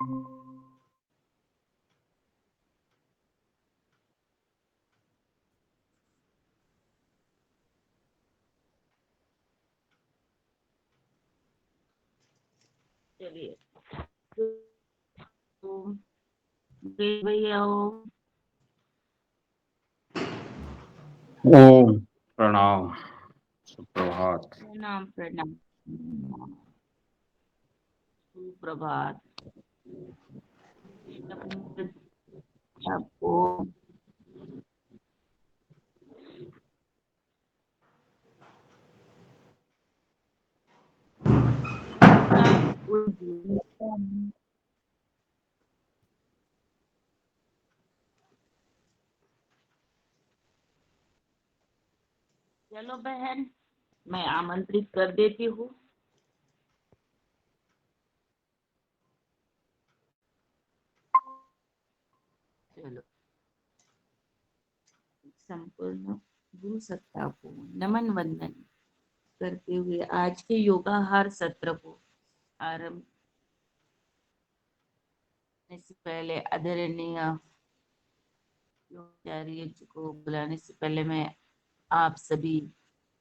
चलिए, भैया ओम। ओम प्रणाम, सुप्रभात। प्रणाम प्रणाम। सुप्रभात आपको। चलो बहन, मैं आमंत्रित कर देती हूँ। चलो, संपूर्ण गुरु सत्ता को नमन वंदन करते हुए आज के योगाहार सत्र को आरंभ करने से पहले आदरणीय योगाचार्य जी को बुलाने से पहले मैं आप सभी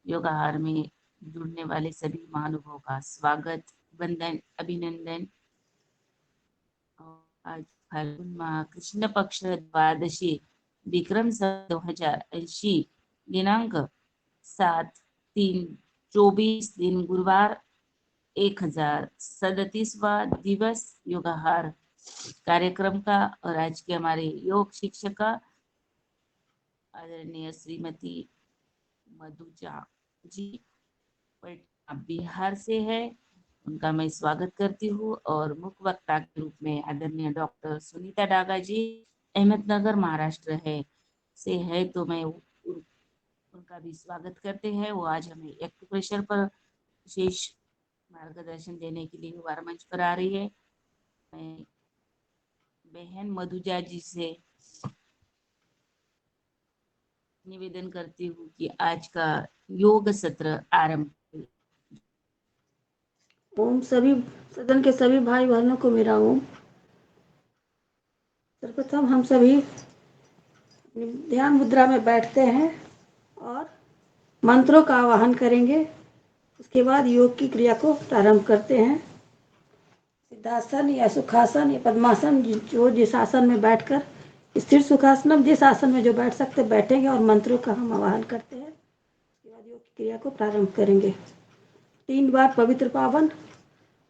योगाहार में जुड़ने वाले सभी महानुभावों का स्वागत, वंदन, अभिनंदन। आज फाल्गुन माह कृष्ण पक्ष द्वादशी विक्रम 2080 दिनांक 7/3/24 दिन गुरुवार 1037वां दिवस योगाहार कार्यक्रम का। और आज के हमारे योग शिक्षिका आदरणीय श्रीमती मधुजा जी पटना बिहार से है, उनका मैं स्वागत करती हूँ। और मुख्य वक्ता के रूप में आदरणीय डॉक्टर सुनीता डागा जी अहमदनगर महाराष्ट्र है से है, तो मैं उनका भी स्वागत करते हैं। वो आज हमें एक्यूप्रेशर पर विशेष मार्गदर्शन देने के लिए हमारा मंच पर आ रही है। मैं बहन मधुजा जी से निवेदन करती हूँ कि आज का योग सत्र आरंभ। ओम। सभी सदन के सभी भाई बहनों को मेरा ओम। सर्वप्रथम हम सभी ध्यान मुद्रा में बैठते हैं और मंत्रों का आवाहन करेंगे। उसके बाद योग की क्रिया को प्रारंभ करते हैं। सिद्धासन या सुखासन या पद्मासन, जो जिस आसन में बैठकर, स्थिर सुखासन जिस आसन में जो बैठ सकते बैठेंगे और मंत्रों का हम आवाहन करते हैं। उसके बाद योग की क्रिया को प्रारंभ करेंगे। 3 बार पवित्र पावन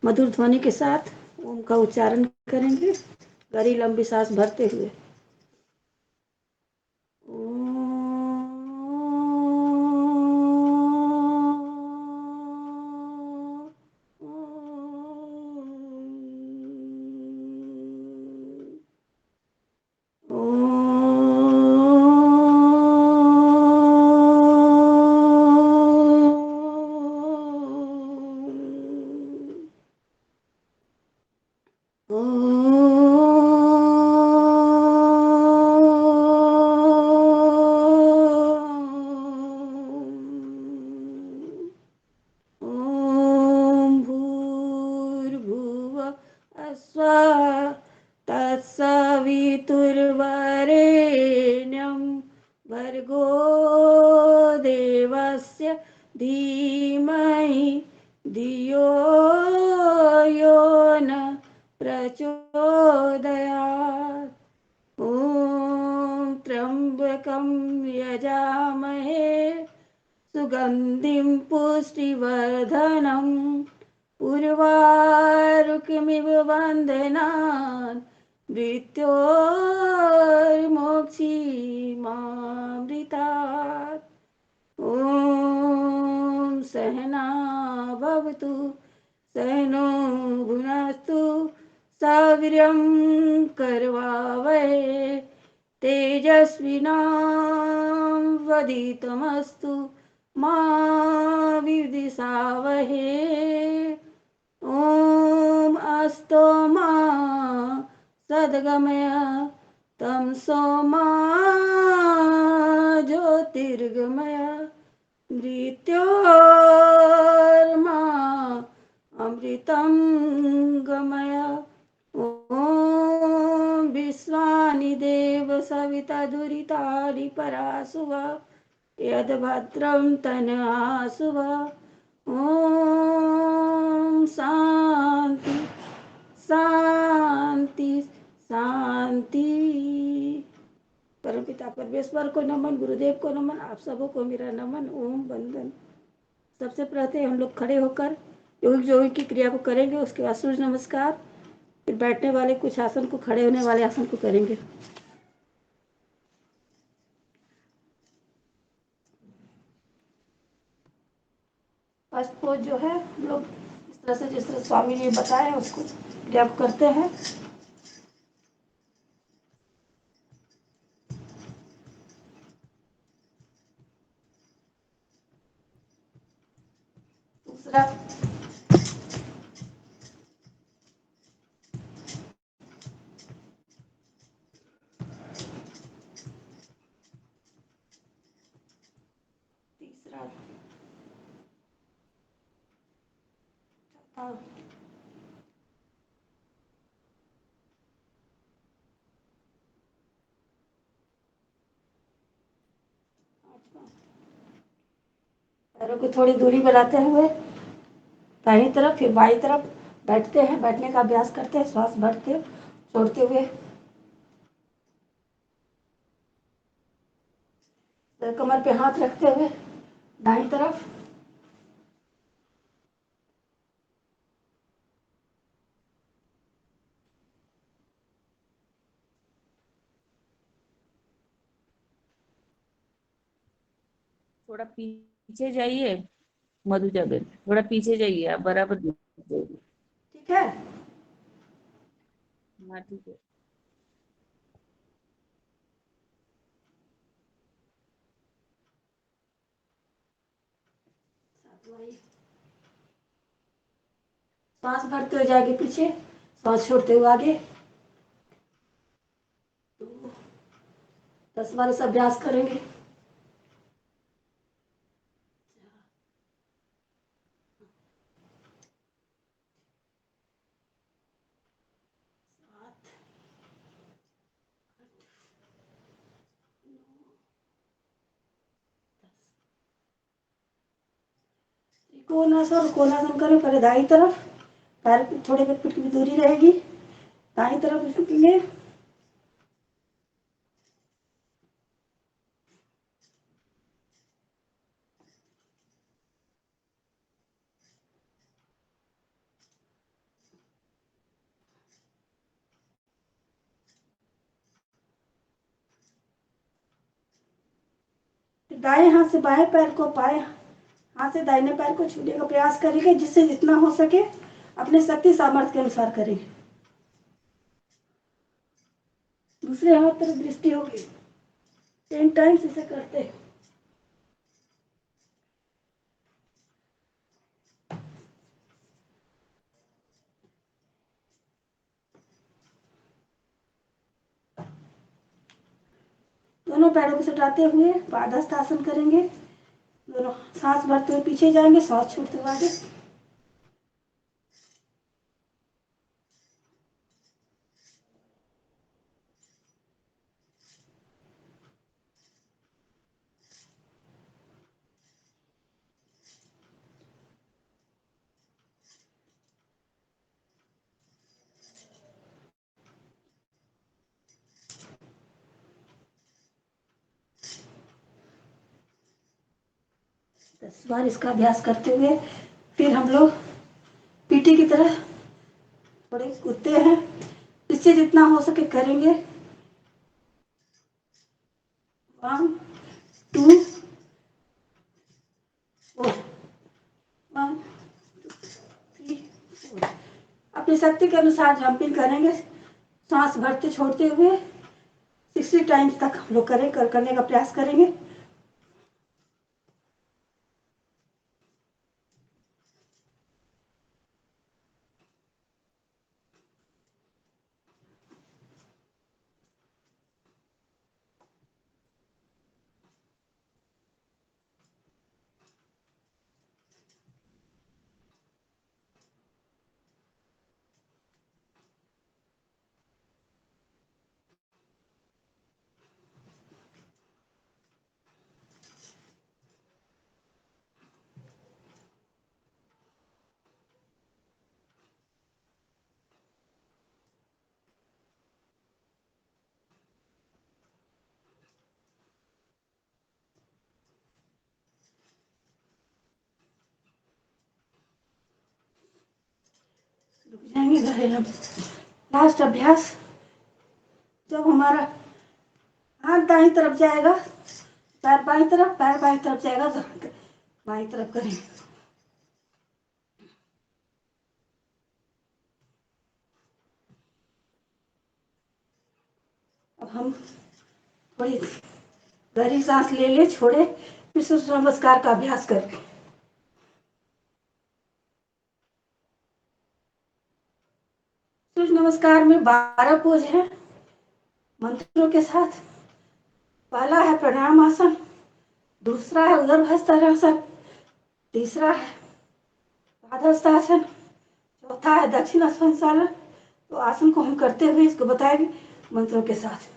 मधुर ध्वनि के साथ ओम का उच्चारण करेंगे, गहरी लंबी सांस भरते हुए। तत्सवितुर्वरेण्यं भर्गो देवस्य धीमहि धियो यो न प्रचोदयात्। ॐ त्र्यम्बकं यजामहे सुगन्धिं पुष्टिवर्धनम् उर्वारुकमिव बन्धनान् मृत्योर्मोक्षीमामृतात्। ॐ सहना भवतु सहनो भुनस्तु सवीर्यं करवावहै तेजस्विनावधीतमस्तु मा विद्विषावहै। ॐ अस्तो मा सद्गमय तमसो मा ज्योतिर्गमय मृत्योर्मा अमृतं गमय। दुरितारिपरासुव यद्भद्रं तनआसुव। ओम शांति शांति शांति। परमपिता परमेश्वर को नमन, गुरुदेव को नमन, आप सबों को मेरा नमन, ओम वंदन। सबसे पहले हम लोग खड़े होकर योग जोग की क्रिया को करेंगे, उसके बाद सूर्य नमस्कार, फिर बैठने वाले कुछ आसन को, खड़े होने वाले आसन को करेंगे। फर्स्ट पोज जो है हम लोग इस तरह से, जिस तरह स्वामी जी बताए उसको क्रिया को करते हैं। दूसरा तीसरा चौथा पांचवा। पैरों की थोड़ी दूरी बनाते हुए दाहिनी तरफ फिर बाई तरफ बैठते हैं, बैठने का अभ्यास करते हैं, श्वास भरते छोड़ते हुए। कमर पे हाथ रखते हुए दाहिनी तरफ। थोड़ा पीछे जाइए मधुजा बेन, थोड़ा पीछे जाइए, आप बराबर जाइए। ठीक है, हाँ ठीक है। सांस भरते हुए जाएंगे पीछे, सांस छोड़ते हुए आगे। 10 बार इस अभ्यास करेंगे। त्रिकोणासन कोणासन करें, पहले दाई तरफ, पैर थोड़े फीट की दूरी रहेगी, दाई तरफ झुकेंगे। दाएं हाथ से बाएं पैर को, बाएं हाथ से दाहिने पैर को छूने का प्रयास करेंगे, जिससे जितना हो सके अपने शक्ति सामर्थ्य के अनुसार करेंगे। दूसरे हाथ तरफ दृष्टि होगी। 10 टाइम्स इसे करते हैं। दोनों पैरों को सटाते हुए पादहस्तासन करेंगे। दोनों सांस भरते हुए पीछे जाएंगे, सांस छोड़ते हुए आगे। दस बार इसका अभ्यास करते हुए फिर हम लोग पीटी की तरह थोड़े कूदते हैं, इससे जितना हो सके करेंगे। 1 2 4 1 2 3 4। अपनी शक्ति के अनुसार जंपिंग करेंगे, सांस भरते छोड़ते हुए 60 टाइम्स तक हम लोग करने का प्रयास करेंगे। घरेलू लास्ट अभ्यास। जब हमारा हाथ दाईं तरफ जाएगा, पैर बाईं तरफ, पैर बाईं तरफ जाएगा तो बाईं तरफ करेंगे। अब हम थोड़ी गहरी सांस ले ले, छोड़े, फिर सूर्य नमस्कार का अभ्यास करें। सूर्य नमस्कार में 12 पोज है मंत्रों के साथ। पहला है प्राणायाम आसन, दूसरा है ऊर्ध्वहस्तासन, तीसरा है पादहस्तासन, चौथा है दक्षिण संचालन। तो आसन को हम करते हुए इसको बताएंगे मंत्रों के साथ।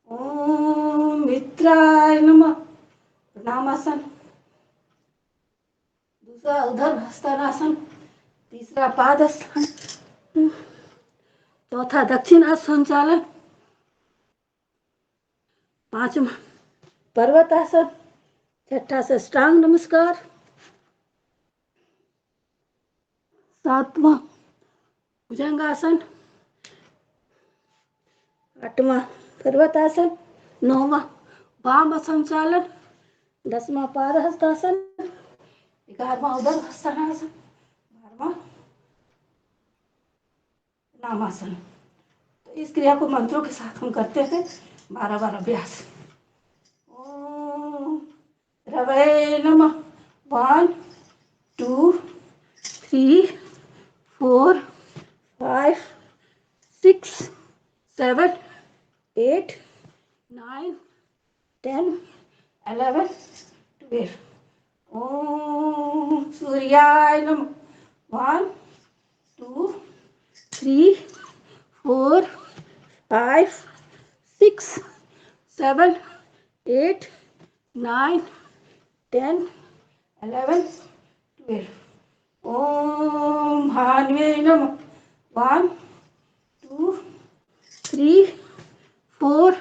ओम मित्राय नमः प्रणामासन, दूसरा ऊर्ध्वहस्तासन, तीसरा पादहस्तासन, चौथा दक्षिण संचालन, पांचवा पर्वतासन, छठा साष्टांग नमस्कार, सातवां भुजंगासन, आठवां पर्वतासन, नौवां वाम संचालन, 10वां पादहस्तासन, 11वां ऊर्ध्वहस्तासन, 12वां नामासन। तो इस क्रिया को मंत्रों के साथ हम करते हैं 12 बार अभ्यास। ओम रवये नमः। 1 2 3 4 5 6 7 8 9 10 11 12। ओम सूर्याय नमः। 1 2 3 4 5 6 7 8 9 10 11 12। ओम भानुवे नमः। 1 2 3 4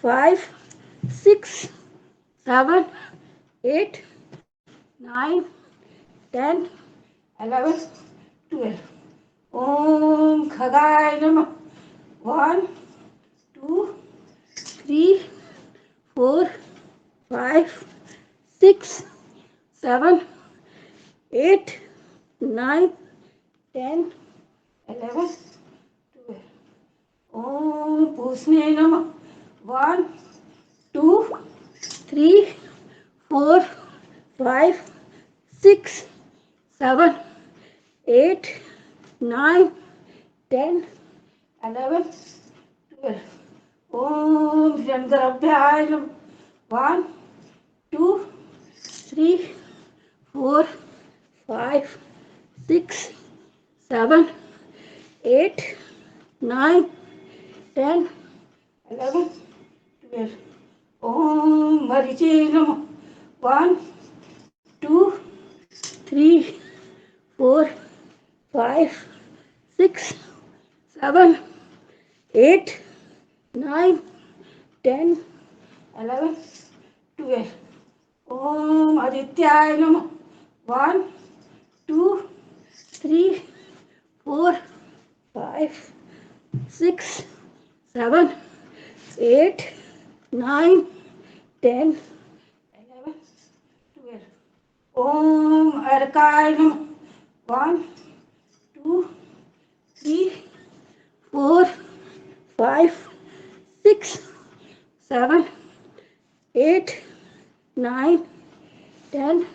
5 6 7 8 9 10 11 12। ओम खगाय नमः। 1 2 3 4 5 6 7 8 9 10 11 12। ओम पूषणे नमः। 1 2 3 4 5 6 7 8 9 10 11 12। ओम भ्यंगरभ्याय नमः। 1 2 3 4 5 6 7 8 9 10 11 12। ओम मरीचे नमः। 1 2 3 4 5 6 7 8 9 10 11 12। ओम आदित्याय नमः। 1 2 3 4 5 6 7 8 9 10 11 12। ओम अर्काय नमः। 1 2 3 4 5 6 7 8 9 10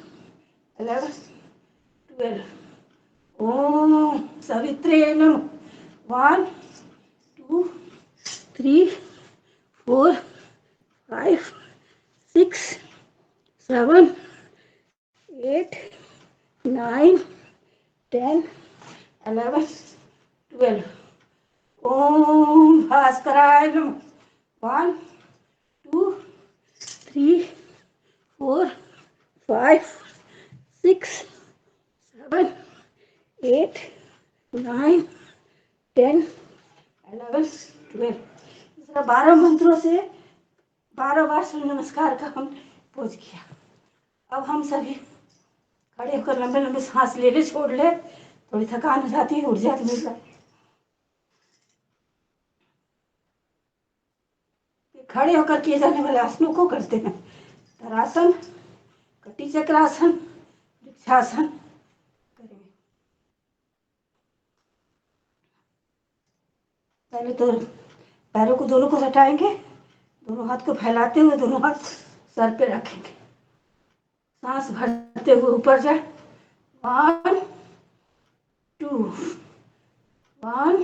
11 12। ओम सवित्रे नमः। 1 2 3 4 5 6 7 8 9 10 11 12। ओम भास्कराय नमः। 1 2 3 4 5 6 7 8 9 10 11 12। 12 मंत्रों से 12 बार सूर्य नमस्कार का हम पोज किया। अब हम सभी खड़े होकर लंबे लंबे सांस ले ले, छोड़ ले, थोड़ी थकान हो जाती है, ऊर्जा मिल जाती है। खड़े होकर किए जाने वाले आसनों को करते हैं। धरासन, कटी चक्रासन, वृक्षासन करेंगे। पहले तो पैरों को दोनों को हटाएंगे, दोनों हाथ को फैलाते हुए दोनों हाथ सर पे रखेंगे। सांस भरते हुए ऊपर जाए। 1 2 1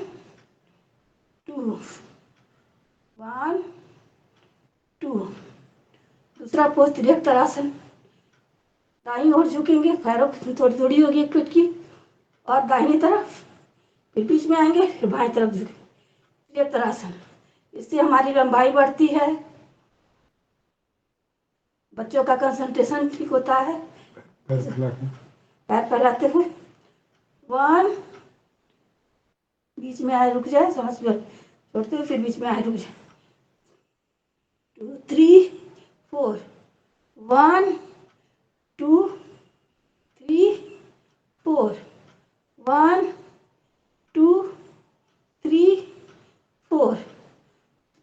2 1 2। दूसरा पोज त्रियक्तासन। दाईं ओर झुकेंगे, पैरों की थोड़ी थोड़ी होगी एक पीठ की, और दाहिनी तरफ, फिर बीच में आएंगे, फिर बाएं तरफ झुकेंगे। त्रियक्तासन, इससे हमारी लंबाई बढ़ती है, बच्चों का कंसंट्रेशन ठीक होता है। पैर फैलाते हुए 1, बीच में आए रुक जाए, सांस छोड़ते हुए फिर बीच में आए रुक जाए। 2 3 4 1 2 3 4 1 2 3 4।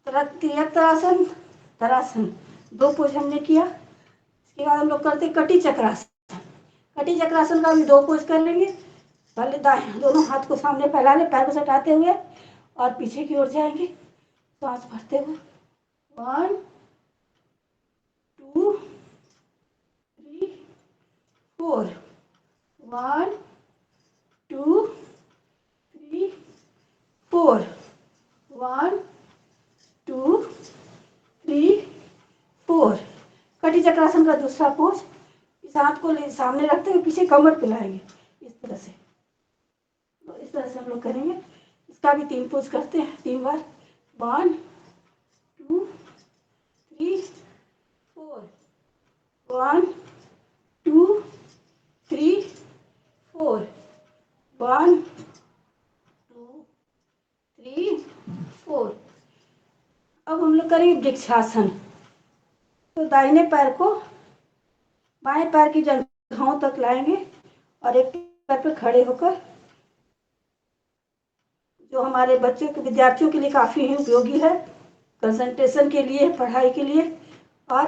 त्रियक्तासन, धरासन, 2 पोज हमने किया। इसके बाद हम लोग करते कटी चक्रासन। कटी चक्रासन का भी 2 पोज कर लेंगे। पहले दाएं दोनों हाथ को सामने फैला ले, पैर को सटाते हुए, और पीछे की ओर जाएंगे, सांस भरते हुए। 1 2 3 4 1 2 3 4 1 2 3 4। कटी चक्रासन का दूसरा पोज, इस हाथ को सामने रखते हुए पीछे कमर पे लाएंगे, इस तरह से। तो इस तरह से हम लोग करेंगे। इसका भी 3 पोज करते हैं, 3 बार। 1 2 3 4 1 2 3 4 1 2 3 4। अब हम लोग करेंगे वृक्षासन। तो दाहिने पैर को बाएं पैर की जंघाओं तक लाएंगे, और एक पैर पर खड़े होकर, जो हमारे बच्चों के विद्यार्थियों के लिए काफ़ी ही उपयोगी है, कंसंट्रेशन के लिए, पढ़ाई के लिए, और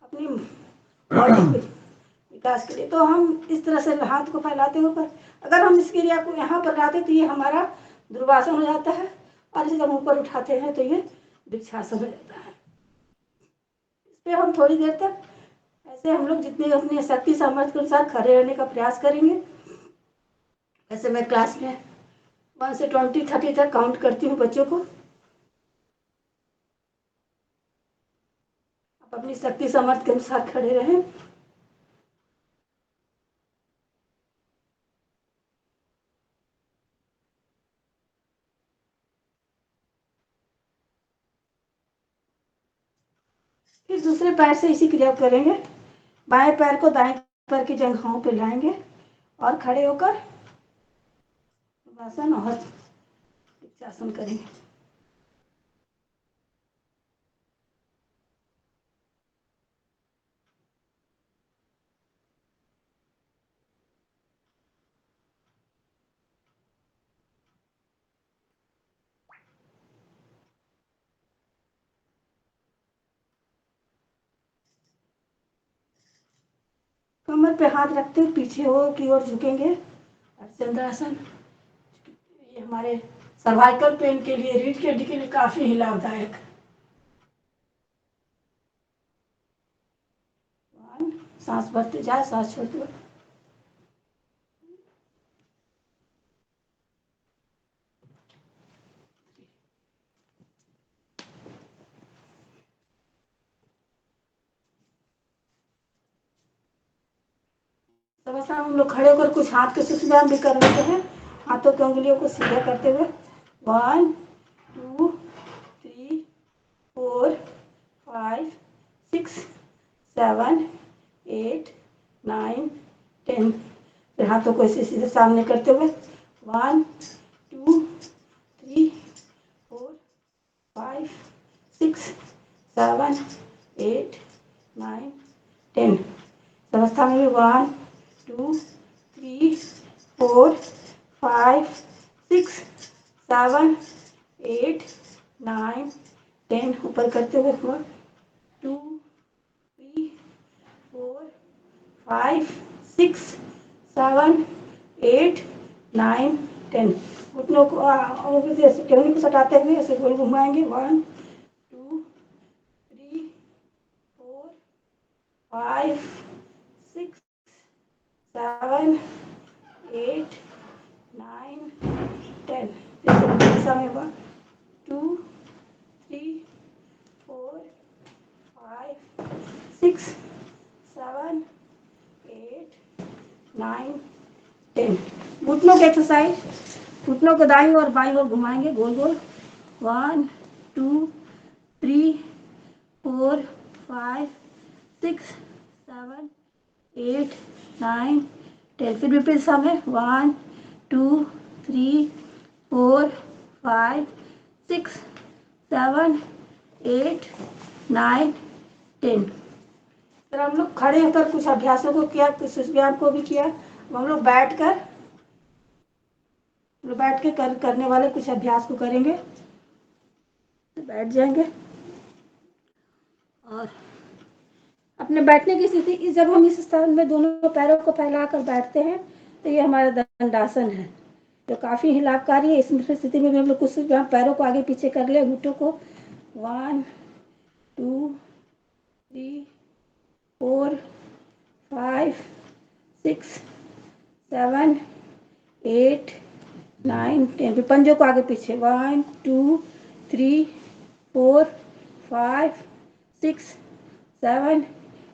अपनी बॉडी के विकास के लिए। तो हम इस तरह से हाथ को फैलाते हुए ऊपर, अगर हम इस क्रिया को यहाँ पर लाते तो ये हमारा ध्रुवासन हो जाता है, और इसे जब ऊपर उठाते हैं तो ये वृक्षासन हो जाता है। इस पर हम थोड़ी देर तक ऐसे हम लोग जितनी अपनी शक्ति सामर्थ्य के अनुसार खड़े रहने का प्रयास करेंगे। ऐसे मैं क्लास में 1 से 20 30 तक काउंट करती हूँ बच्चों को। आप अपनी शक्ति सामर्थ्य के अनुसार खड़े रहें। फिर दूसरे पैर से इसी क्रिया करेंगे। बाएं पैर को दाएं पैर की जंघाओं पे लाएंगे, और खड़े होकर आसन और वृक्षासन करेंगे। कमर पे हाथ रखते हुए पीछे की ओर झुकेंगे, चंद्रासन। ये हमारे सर्वाइकल पेन के लिए, रीढ़ की हड्डी के लिए काफी ही लाभदायक। सांस भरते जाए, सांस छोड़ते हुए। तो हम लोग खड़े होकर कुछ हाथ के सूक्ष्म व्यायाम भी कर लेते हैं। हाथों की उंगलियों को सीधा करते हुए 1 2 3 4 5 6 7 8 9 10। फिर हाथों को ऐसे सीधे सामने करते हुए 1 2 3 4 5 6 7 8 9, 10। अवस्था में भी 1, 2, 3, 4, 5, 6, 7, 8, 9, 10। ऊपर करते हुए 1, 2, 3, 4, 5, 6, 7, 8, 9, 10। घुटनों को ऐसे टेबल को सटाते हुए ऐसे गोल घुमाएंगे। 1, 2, 3, 4, 5, 6, 7, 8, 9, 10। जैसे दिशा में 1, 2, 3, 4, 5, 6, 7, 8, 9, 10। घुटनों की एक्सरसाइज। घुटनों को दाईं और बाईं ओर घुमाएंगे गोल गोल। 1, 2, 3, 4, 5, 6, 7, 8, 9, 10। फिर विपरीत दिशा में 1, 2, 3, 4, 5, 6, 7, 8, 9, 10। फिर हम लोग खड़े होकर कुछ अभ्यासों को किया, कुछ व्यायाम को भी किया। हम लोग बैठ के करने वाले कुछ अभ्यास को करेंगे। तो बैठ जाएंगे और अपने बैठने की स्थिति, जब हम इस स्थान में दोनों पैरों को फैलाकर बैठते हैं तो ये हमारा दंडासन है, जो काफ़ी ही लाभकारी है। इस स्थिति में भी हम लोग कुछ पैरों को आगे पीछे कर ले, घुटनों को 1, 2, 3, 4, 5, 6, 7, 8, 9, 10। फिर पंजों को आगे पीछे 1, 2, 3, 4, 5, 6, 7,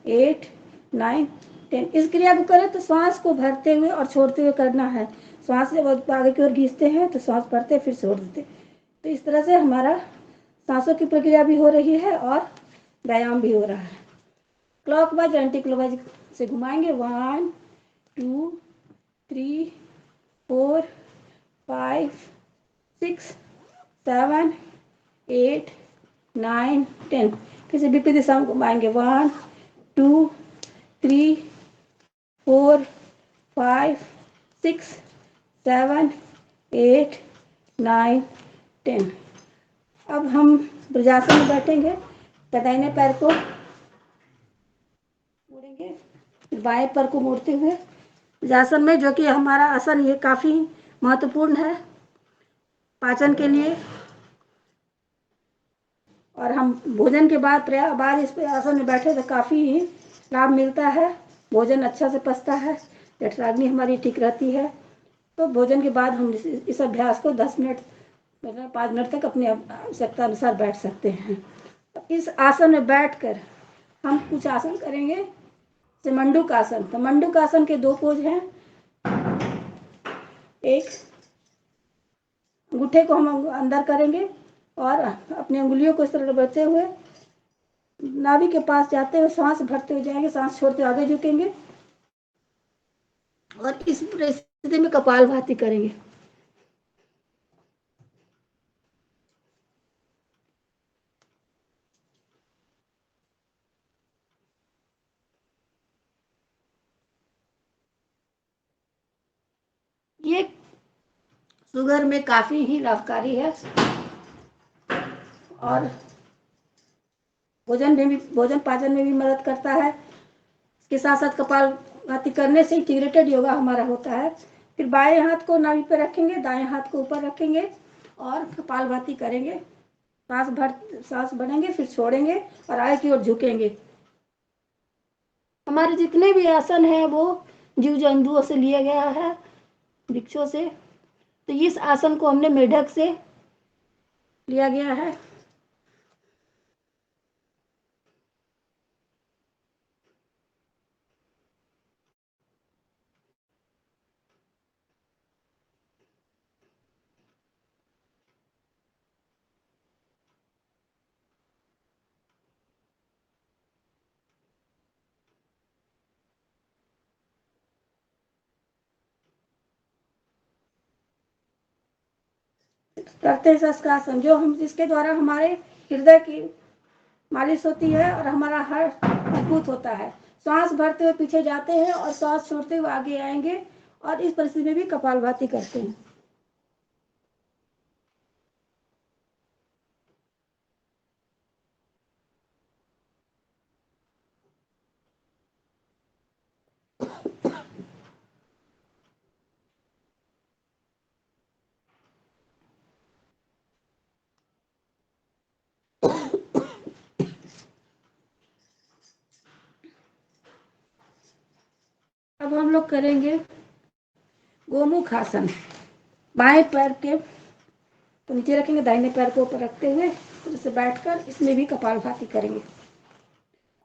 8, 9, 10। इस क्रिया को करें तो श्वास को भरते हुए और छोड़ते हुए करना है। श्वास जब आगे की ओर खींचते हैं तो श्वास भरते फिर छोड़ देते। तो इस तरह से हमारा सांसों की प्रक्रिया भी हो रही है और व्यायाम भी हो रहा है। क्लॉकवाइज एंटी क्लॉकवाइज से घुमाएंगे। 1, 2, 3, 4, 5, 6, 7, 8, 9, 10। फिर से विपरीत दिशा में घुमाएंगे। 1, 2, 3, 4, 5, 6, 7, 8, 9, 10। अब हम ब्रजासन में बैठेंगे। दाहिने पैर को मोड़ेंगे, बाएं पैर को मोड़ते हुए ब्रजासन में, जो कि हमारा आसन ये काफ़ी महत्वपूर्ण है पाचन के लिए। और हम भोजन के बाद इस आसन में बैठे तो काफ़ी ही लाभ मिलता है। भोजन अच्छा से पचता है, जठराग्नि हमारी ठीक रहती है। तो भोजन के बाद हम इस अभ्यास को 10 मिनट 5 मिनट तक अपनी आवश्यकता अनुसार बैठ सकते हैं। इस आसन में बैठकर हम कुछ आसन करेंगे, जैसे मंडूक आसन। तो मंडूक आसन के 2 पोज हैं। एक, अंगूठे को हम अंदर करेंगे और अपनी अंगुलियों को इस तरह बढ़ते हुए नाभि के पास जाते हुए सांस भरते हुए जाएंगे, सांस छोड़ते आगे झुकेंगे और इस स्थिति में कपालभाति करेंगे। ये शुगर में काफी ही लाभकारी है और भोजन पाचन में भी मदद करता है। इसके साथ साथ कपालभाति करने से इंटीग्रेटेड योगा हमारा होता है। फिर बाएं हाथ को नाभि पर रखेंगे, दाएं हाथ को ऊपर रखेंगे और कपालभाति करेंगे। सांस भरेंगे, फिर छोड़ेंगे और आगे की ओर झुकेंगे। हमारे जितने भी आसन है वो जीव जंतुओं से लिया गया है, वृक्षों से। तो इस आसन को हमने मेढक से लिया गया है। करते हैं शस्त्रासन, जो हम जिसके द्वारा हमारे हृदय की मालिश होती है और हमारा हर मजबूत होता है। श्वास भरते हुए पीछे जाते हैं और श्वास छोड़ते हुए आगे आएंगे और इस परिस्थिति में भी कपालभाति करते हैं। अब हम लोग करेंगे गोमुख आसन। बाएं पैर के तो नीचे रखेंगे, दाहिने पैर को ऊपर रखते हुए जैसे बैठकर इसमें भी कपालभाति करेंगे।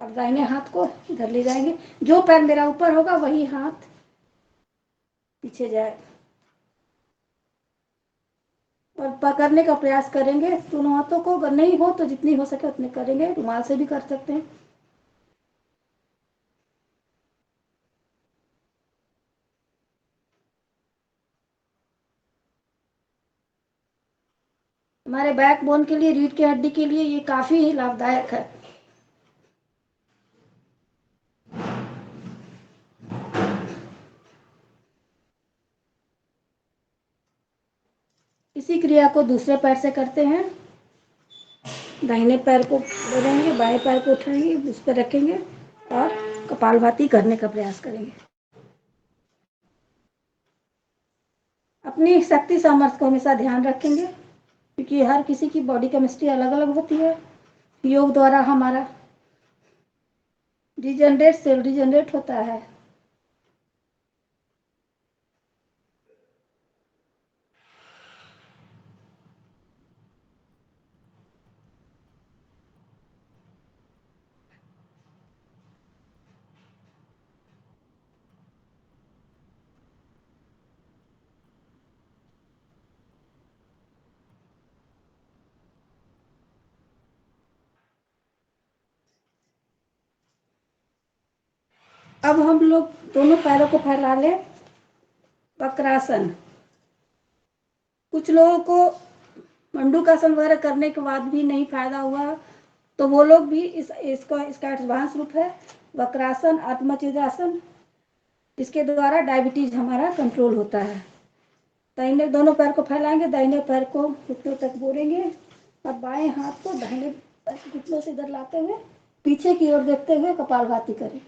अब दाहिने हाथ को इधर ले जाएंगे, जो पैर मेरा ऊपर होगा वही हाथ पीछे जाए और पकड़ने का प्रयास करेंगे दोनों हाथों को। अगर नहीं हो तो जितनी हो सके उतने करेंगे, रुमाल से भी कर सकते हैं। हमारे बैकबोन के लिए, रीढ़ की हड्डी के लिए ये काफी ही लाभदायक है। इसी क्रिया को दूसरे पैर से करते हैं। दाहिने पैर को बढ़ाएंगे, बाएं पैर को उठाएंगे, उस पर रखेंगे और कपालभाति करने का प्रयास करेंगे। अपनी शक्ति सामर्थ्य को हमेशा ध्यान रखेंगे क्योंकि हर किसी की बॉडी केमिस्ट्री अलग अलग होती है। योग द्वारा हमारा सेल रिजनरेट होता है। अब हम लोग दोनों पैरों को फैला लें, वक्रासन। कुछ लोगों को मंडूकासन वगैरह करने के बाद भी नहीं फायदा हुआ तो वो लोग भी इसका एडवांस रूप है वक्रासन, आत्मचिदासन। इसके द्वारा डायबिटीज हमारा कंट्रोल होता है। दाहिने दोनों पैर को फैलाएंगे, दाहिने पैर को घुटनों तक बोलेंगे और बाएं हाथ को दाहिने घुटनों से इधर लाते हुए पीछे की ओर देखते हुए कपालभाति करें।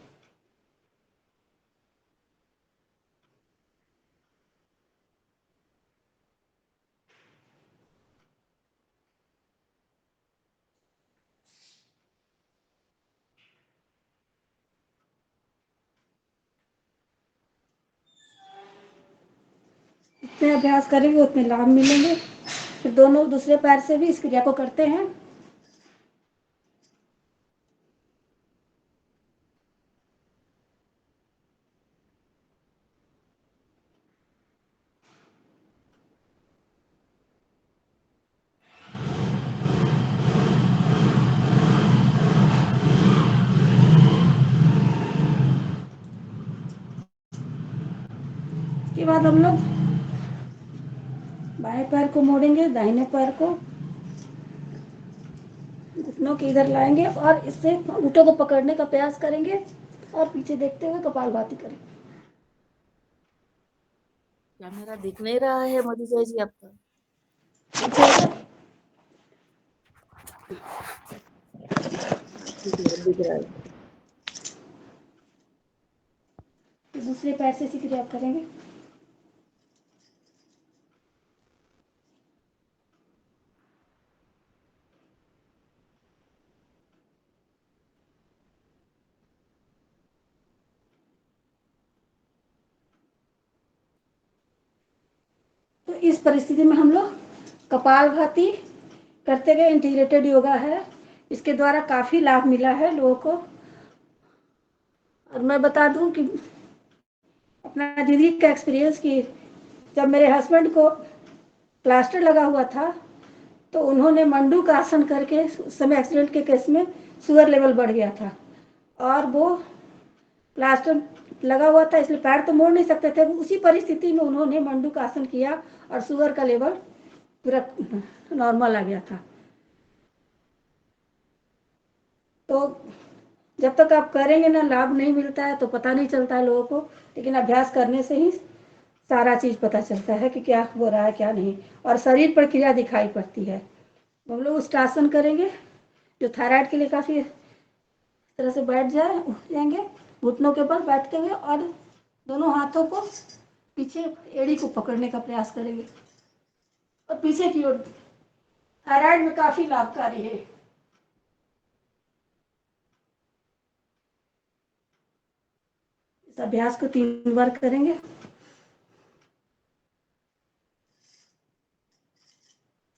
जितने अभ्यास करेंगे उतने लाभ मिलेंगे। फिर दोनों दूसरे पैर से भी इस क्रिया को करते हैं। इसके बाद हम लोग बाएं पैर को मोड़ेंगे, दाहिने पैर को घुटनों के इधर लाएंगे और इससे घुटनों को पकड़ने का प्रयास करेंगे और पीछे देखते हुए कपालभाति करेंगे। कैमरा दिख नहीं रहा है मधुजय जी आपका? दिख रहा है। दूसरे पैर से इसी क्रिया करेंगे। तो इस परिस्थिति में हम लोग कपालभाति करते गए। इंटीग्रेटेड योगा है, इसके द्वारा काफी लाभ मिला है लोगों को। और मैं बता दूं कि अपना जिंदगी का एक्सपीरियंस कि जब मेरे हस्बैंड को प्लास्टर लगा हुआ था तो उन्होंने मंडूक आसन करके, उस समय एक्सीडेंट के केस में शुगर लेवल बढ़ गया था और वो प्लास्टर लगा हुआ था इसलिए पैर तो मोड़ नहीं सकते थे। उसी परिस्थिति में उन्होंने मंडूक आसन किया और शुगर का लेवल पूरा नॉर्मल आ गया था। तो जब तक आप करेंगे ना, लाभ नहीं मिलता है तो पता नहीं चलता है लोगों को, लेकिन अभ्यास करने से ही सारा चीज़ पता चलता है कि क्या हो रहा है क्या नहीं, और शरीर पर क्रिया दिखाई पड़ती है। हम लोग उष्ट्रासन करेंगे जो थायराइड के लिए काफ़ी इस तरह से बैठ जाएंगे, घुटनों के ऊपर बैठेंगे और दोनों हाथों को पीछे एड़ी को पकड़ने का प्रयास करेंगे और पीछे की ओर। थायराइड में काफ़ी लाभकारी है। इस अभ्यास को 3 बार करेंगे। इस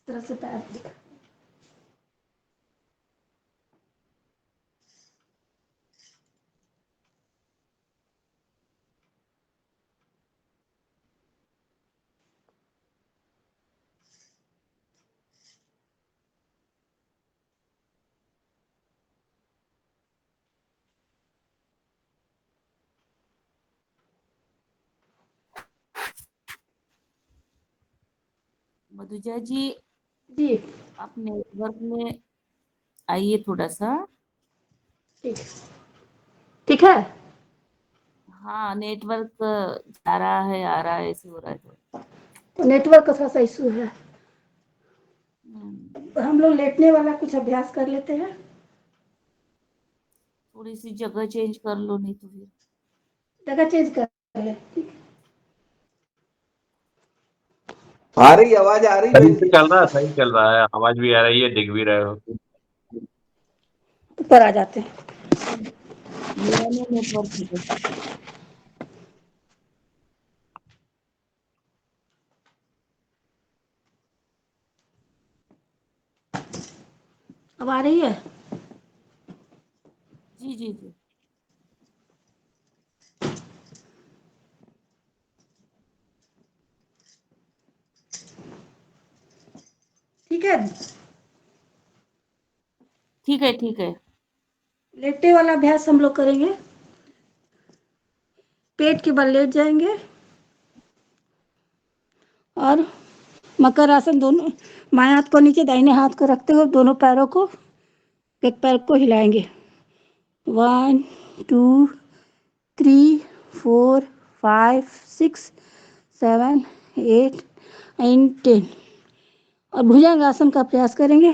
तरह से पैर मधुजा जी, जी आप नेटवर्क में आइए थोड़ा सा। ठीक ठीक है। हाँ, नेटवर्क जा रहा है आ रहा है ऐसे हो रहा है थोड़ा। तो नेटवर्क का थोड़ा सा इशू है। हम्म, हम लोग लेटने वाला कुछ अभ्यास कर लेते हैं। थोड़ी सी जगह चेंज कर लो, नहीं तो फिर। जगह चेंज कर ले। ठीक है। आ रही आवाज आ रही सही बहन से जी? चल रहा है, सही चल रहा है, आवाज भी आ रही है, दिख भी रहे हो। ऊपर आ जाते हैं। मेरा नहीं नेटवर्क है। अब आ रही है। जी जी जी। ठीक है। ठीक है ठीक है। लेटे वाला अभ्यास हम लोग करेंगे। पेट के बल लेट जाएंगे और मकर आसन, दोनों बाएं हाथ को नीचे दाहिने हाथ को रखते हुए दोनों पैरों को, एक पैर को हिलाएंगे। 1 2 3 4 5 6 7 8 9 10 और भुजंग आसन का प्रयास करेंगे।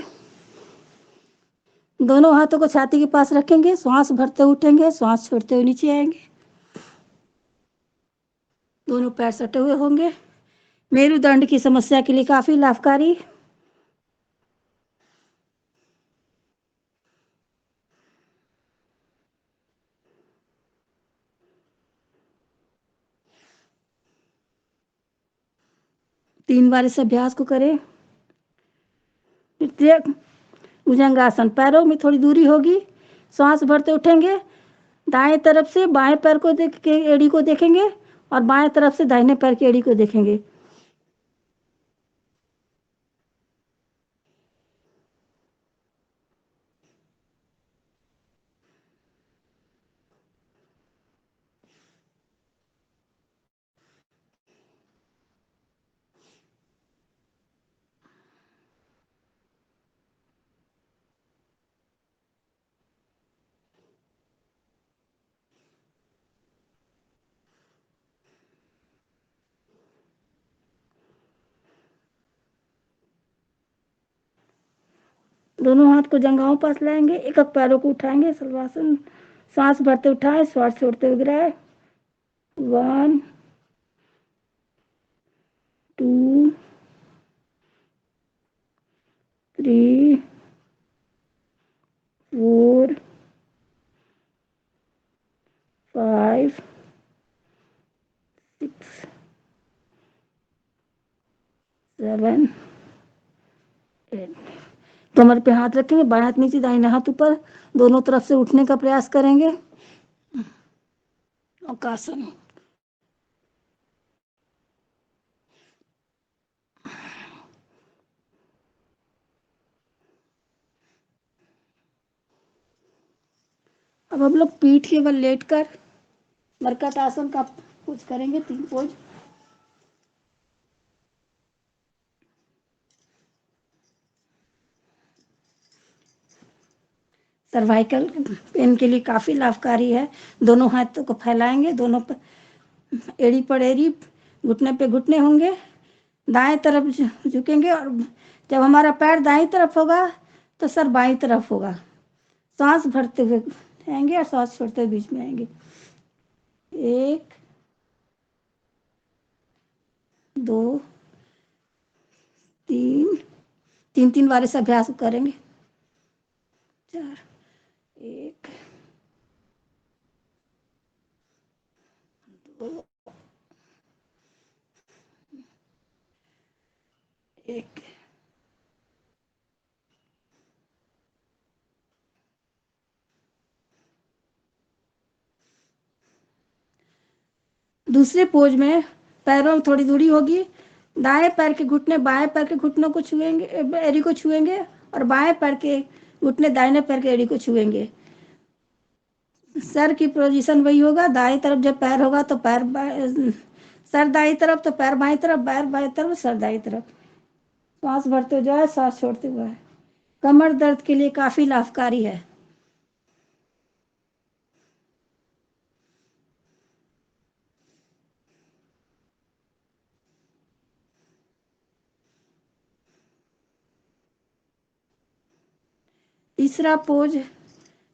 दोनों हाथों को छाती के पास रखेंगे, श्वास भरते उठेंगे, श्वास छोड़ते हुए नीचे आएंगे। दोनों पैर सटे हुए होंगे। मेरुदंड की समस्या के लिए काफी लाभकारी। तीन बार इस अभ्यास को करें। भुजंगासन, पैरों में थोड़ी दूरी होगी, श्वास भरते उठेंगे, दाएं तरफ से बाएं पैर को देख के एड़ी को देखेंगे और बाएं तरफ से दाहिने पैर की एड़ी को देखेंगे। दोनों हाथ को जंघाओं पास लाएंगे, एक एक पैरों को उठाएंगे, शलभासन। सांस भरते उठाए, श्वास छोड़ते हुए गिराए। 1 2 3 4 5 6 7 8। कमर पे हाथ रखेंगे, बाएं हाथ नीचे दाहिने हाथ ऊपर, दोनों तरफ से उठने का प्रयास करेंगे। औकासन। अब हम लोग पीठ के बल लेटकर मरकट आसन का कुछ करेंगे, 3 पोज। सर्वाइकल पेन के लिए काफ़ी लाभकारी है। दोनों हाथों को फैलाएंगे, दोनों एड़ी पर एड़ी, घुटने पे घुटने होंगे, दाएं तरफ झुकेंगे और जब हमारा पैर दाईं तरफ होगा तो सर बाईं तरफ होगा। सांस भरते हुए आएंगे और सांस छोड़ते हुए बीच में आएंगे। 1 2 3 3 बार इस अभ्यास करेंगे। 4 1 2 1। दूसरे पोज में पैरों में थोड़ी दूरी होगी। दाएं पैर के घुटने बाएं पैर के घुटनों को छुएंगे, एड़ी को छुएंगे, और बाएं पैर के घुटने दाहिने पैर के एड़ी को छुएंगे। सर की पोजीशन वही होगा। दाएं तरफ जब पैर होगा तो सर दाईं तरफ तो पैर बाईं तरफ, पैर बाईं तरफ सर दाईं तरफ। सांस भरते जाए, सांस छोड़ते हुए। कमर दर्द के लिए काफी लाभकारी है। तीसरा पोज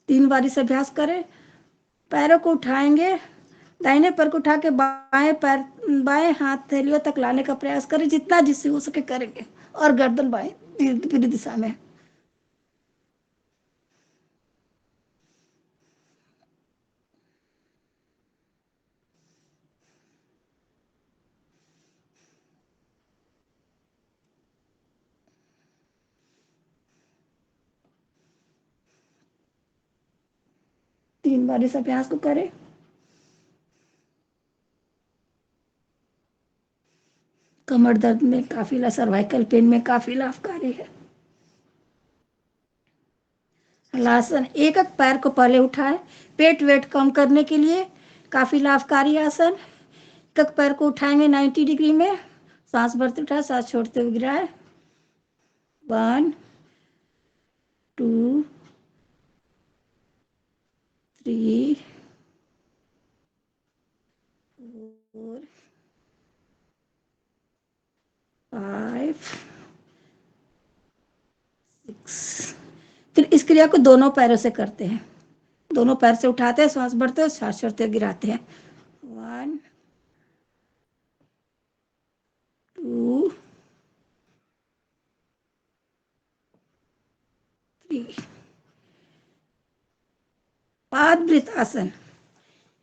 3 बार इस अभ्यास करें। पैरों को उठाएंगे, दाहिने पैर को उठा के बाएं हाथ थैलियों तक लाने का प्रयास करें, जितना जिससे हो सके करेंगे, और गर्दन बाएं विपरीत दिशा में। तीन बार इस अभ्यास को करें। कमर दर्द में काफी, सर्वाइकल पेन में काफी लाभकारी है। हलासन, एक एक पैर को पहले उठाए, पेट वेट कम करने के लिए काफी लाभकारी आसन। एक एक पैर को उठाएंगे 90 डिग्री में, सांस भरते उठाए, सांस छोड़ते हुए गिराए। 1 2 3 4 5 6। फिर इस क्रिया को दोनों पैरों से करते हैं। दोनों पैर से उठाते हैं, सांस भरते हैं, सांस छोड़ते हुए गिराते हैं। 1 2 3। पादवृत आसन,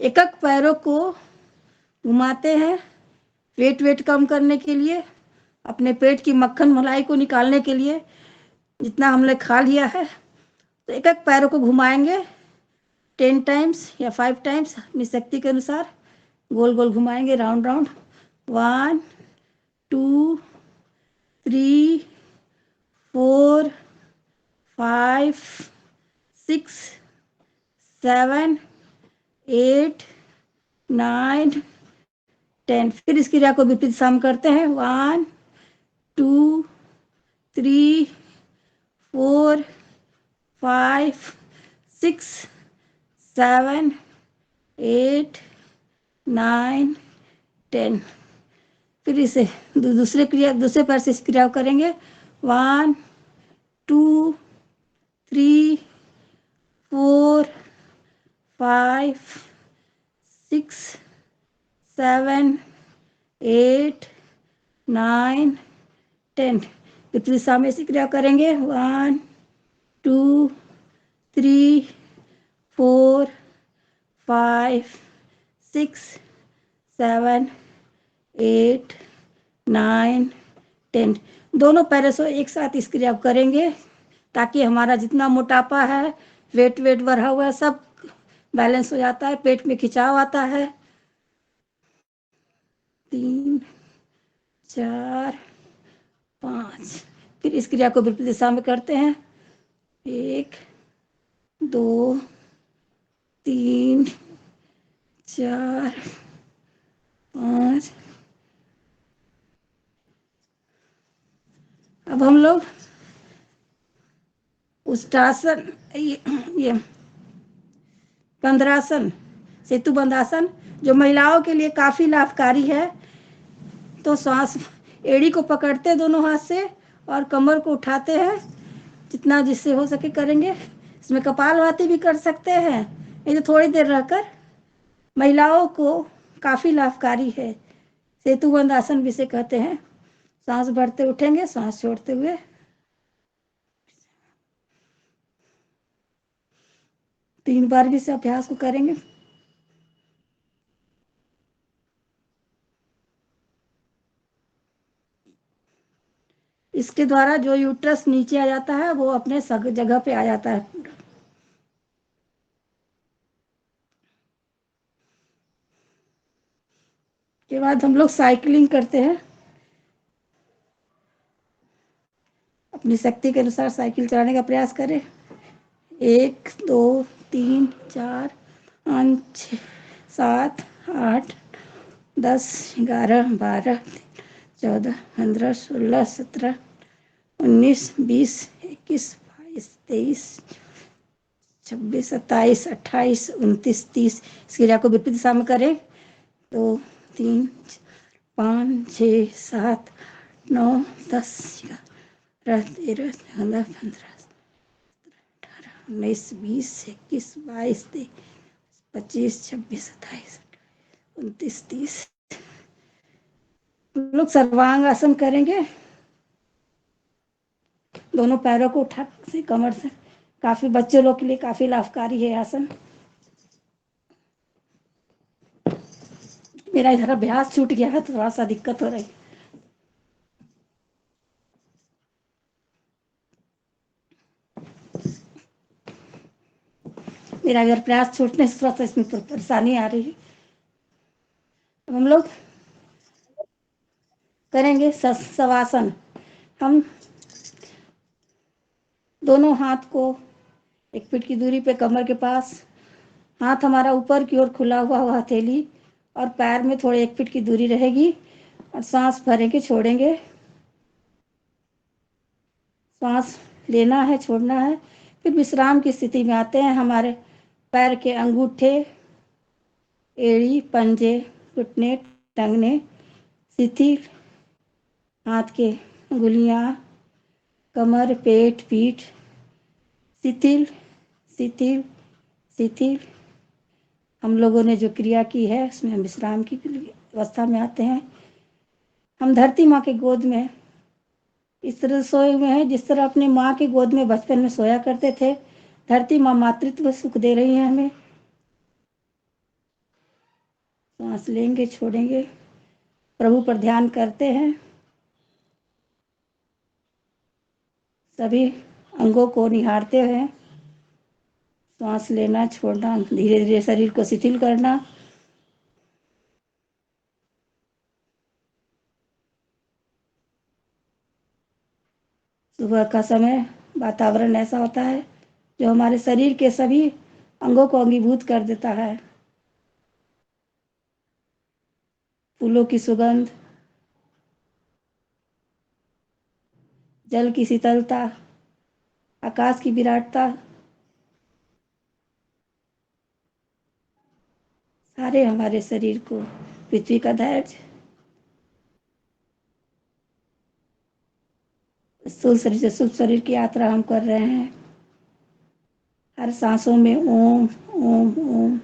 एक एक पैरों को घुमाते हैं वेट कम करने के लिए, अपने पेट की मक्खन मलाई को निकालने के लिए। जितना हमने खा लिया है तो एक एक पैरों को घुमाएंगे 10 टाइम्स या 5 टाइम्स अपनी शक्ति के अनुसार। गोल गोल घुमाएंगे, राउंड राउंड। 1 2 3 4 5 6 7 8 9 10। फिर इस क्रिया को विपरीत दिशा में करते हैं। 1 2 3 4 5 6 7 8 9 10। फिर इसे दूसरे पैर से इस क्रिया को करेंगे। 1 2 3 4 5 6 7 8 9 10। विपरीत दिशा में इसी क्रिया करेंगे। 1 2 3 4 5 6 7 8 9 10। दोनों पैरों से एक साथ इस क्रिया को करेंगे ताकि हमारा जितना मोटापा है, वेट बढ़ा हुआ है, सब बैलेंस हो जाता है, पेट में खिंचाव आता है। 3 4 5। फिर इस क्रिया को विपरीत दिशा में करते हैं। 1 2 3 4 5। अब हम लोग उष्टासन, ये कंधरासन, सेतु बंधासन, जो महिलाओं के लिए काफी लाभकारी है। तो सांस, एड़ी को पकड़ते दोनों हाथ से और कमर को उठाते हैं, जितना जिससे हो सके करेंगे। इसमें कपालभाति भी कर सकते हैं, ये तो थोड़ी देर रहकर। महिलाओं को काफी लाभकारी है। सेतुबंध आसन भी इसे कहते हैं। सांस भरते उठेंगे, सांस छोड़ते हुए। तीन बार भी इस अभ्यास को करेंगे। इसके द्वारा जो यूट्रस नीचे आ जाता है वो अपने जगह पे आ जाता है। के बाद हम लोग साइकिलिंग करते हैं। अपनी शक्ति के अनुसार साइकिल चलाने का प्रयास करें। 1 2 3 4 5 6 7 8 10 11 12 14 15 16 17 19 20 21 22 23 26 27 28 29 30। इस क्रिया को विपरीत दिशा में करें। 2 3 5 6 7 9 10 11 13 14 15 19 20 21 22 23 25 26 27 29 30। लोग सर्वांग आसन करेंगे। दोनों पैरों को उठा से कमर से, काफी बच्चे लोग के लिए काफी लाभकारी है आसन। मेरा इधर अभ्यास छूट गया है, थोड़ा सा दिक्कत हो रही। मेरा अगर प्रयास छूटने से थोड़ा सा इसमें परेशानी आ रही है। हम लोग करेंगे शवासन। हम दोनों हाथ को 1 फीट की दूरी पे कमर के पास, हाथ हमारा ऊपर की ओर खुला हुआ हथेली, और पैर में थोड़े 1 फीट की दूरी रहेगी। और सांस भरेंगे, छोड़ेंगे। सांस लेना है, छोड़ना है। फिर विश्राम की स्थिति में आते हैं। हमारे पैर के अंगूठे, एड़ी, पंजे, घुटने, टंगने शिथिल, हाथ के अंगुलियां, कमर, पेट, पीठ शिथिल शिथिल शिथिल। हम लोगों ने जो क्रिया की है उसमें हम विश्राम की अवस्था में आते हैं। हम धरती माँ के गोद में इस तरह सोए हुए हैं जिस तरह अपनी माँ की गोद में बचपन में सोया करते थे। धरती माँ मातृत्व सुख दे रही है हमें। सांस लेंगे, छोड़ेंगे, प्रभु पर ध्यान करते हैं। सभी अंगों को निहारते हैं। सांस लेना, छोड़ना, धीरे धीरे शरीर को शिथिल करना। सुबह का समय वातावरण ऐसा होता है जो हमारे शरीर के सभी अंगों को अंगीभूत कर देता है। फूलों की सुगंध, जल की शीतलता, आकाश की विराटता, सारे हमारे शरीर को, पृथ्वी का धैर्य, स्थूल शरीर से सूक्ष्म शरीर की यात्रा हम कर रहे हैं। हर सांसों में ओम ओम ओम।